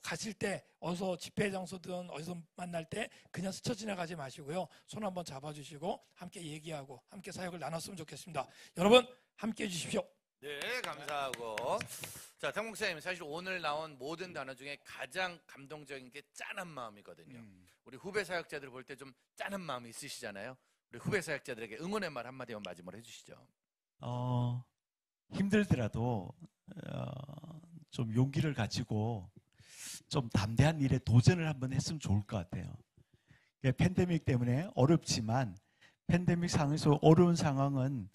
가실 때 어서 집회 장소든 어디서 만날 때 그냥 스쳐 지나가지 마시고요. 손 한번 잡아주시고 함께 얘기하고 함께 사역을 나눴으면 좋겠습니다. 여러분 함께 해주십시오. 네, 감사하고. 자, 탁 목사님 사실 오늘 나온 모든 단어 중에 가장 감동적인 게 짠한 마음이거든요. 우리 후배 사역자들 볼 때 좀 짠한 마음이 있으시잖아요. 우리 후배 사역자들에게 응원의 말 한마디만 마지막으로 해주시죠. 힘들더라도 좀 용기를 가지고 좀 담대한 일에 도전을 한번 했으면 좋을 것 같아요. 팬데믹 때문에 어렵지만 팬데믹 상황에서 어려운 상황은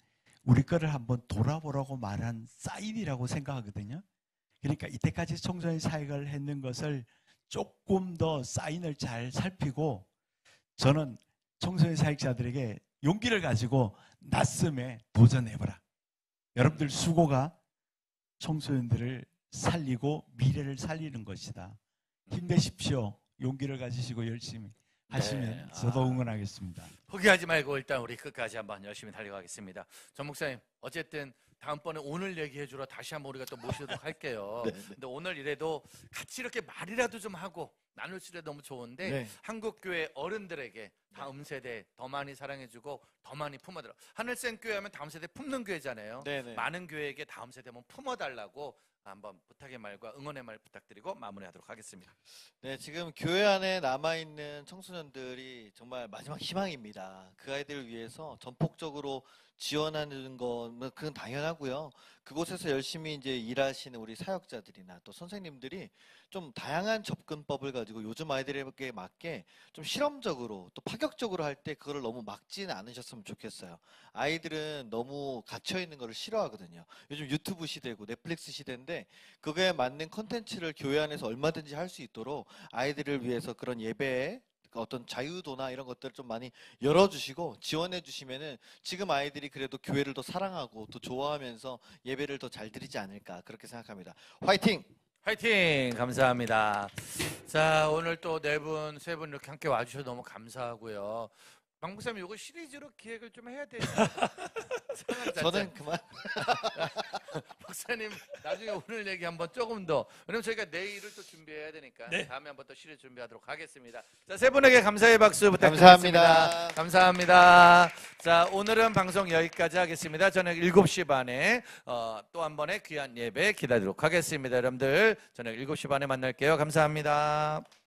우리 거를 한번 돌아보라고 말한 사인이라고 생각하거든요. 그러니까 이때까지 청소년 사역을 했는 것을 조금 더 사인을 잘 살피고 저는 청소년 사역자들에게 용기를 가지고 낯섦에 도전해보라. 여러분들 수고가 청소년들을 살리고 미래를 살리는 것이다. 힘내십시오. 용기를 가지시고 열심히 하시면 저도 응원하겠습니다. 포기하지 말고 일단 우리 끝까지 한번 열심히 달려가겠습니다. 전 목사님 어쨌든 다음번에 오늘 얘기해 주러 다시 한번 우리가 또 모시도록 할게요. 근데 오늘 이래도 같이 이렇게 말이라도 좀 하고 나눌 수 있어도 너무 좋은데 네. 한국교회 어른들에게 다음 세대 더 많이 사랑해주고 더 많이 품어달라. 하늘샘 교회 하면 다음 세대 품는 교회잖아요. 네네. 많은 교회에게 다음 세대 한번 품어달라고 한번 부탁의 말과 응원의 말 부탁드리고 마무리하도록 하겠습니다. 네, 지금 교회 안에 남아있는 청소년들이 정말 마지막 희망입니다. 그 아이들을 위해서 전폭적으로 지원하는 건 그건 당연하고요. 그곳에서 열심히 이제 일하시는 우리 사역자들이나 또 선생님들이 좀 다양한 접근법을 가지고 요즘 아이들에게 맞게 좀 실험적으로 또 파격적으로 할 때 그거를 너무 막지는 않으셨으면 좋겠어요. 아이들은 너무 갇혀 있는 거를 싫어하거든요. 요즘 유튜브 시대고 넷플릭스 시대인데 그거에 맞는 콘텐츠를 교회 안에서 얼마든지 할 수 있도록 아이들을 위해서 그런 예배에 어떤 자유도나 이런 것들을 좀 많이 열어주시고 지원해 주시면은 지금 아이들이 그래도 교회를 더 사랑하고 또 좋아하면서 예배를 더 잘 드리지 않을까 그렇게 생각합니다. 화이팅! 화이팅! 감사합니다. 자, 오늘 또 네 분, 세 분 이렇게 함께 와주셔서 너무 감사하고요. 박 목사님, 이거 시리즈로 기획을 좀 해야 되죠? 저는 그만. 목사님, 나중에 오늘 얘기 한번 조금 더. 왜냐면 저희가 내일을 또 준비해야 되니까 네. 다음에 한번 또 시리즈 준비하도록 하겠습니다. 자, 세 분에게 감사의 박수 부탁드리겠습니다. 감사합니다. 감사합니다. 자, 오늘은 방송 여기까지 하겠습니다. 저녁 7시 반에 또 한 번의 귀한 예배 기다리도록 하겠습니다. 여러분들, 저녁 7시 반에 만날게요. 감사합니다.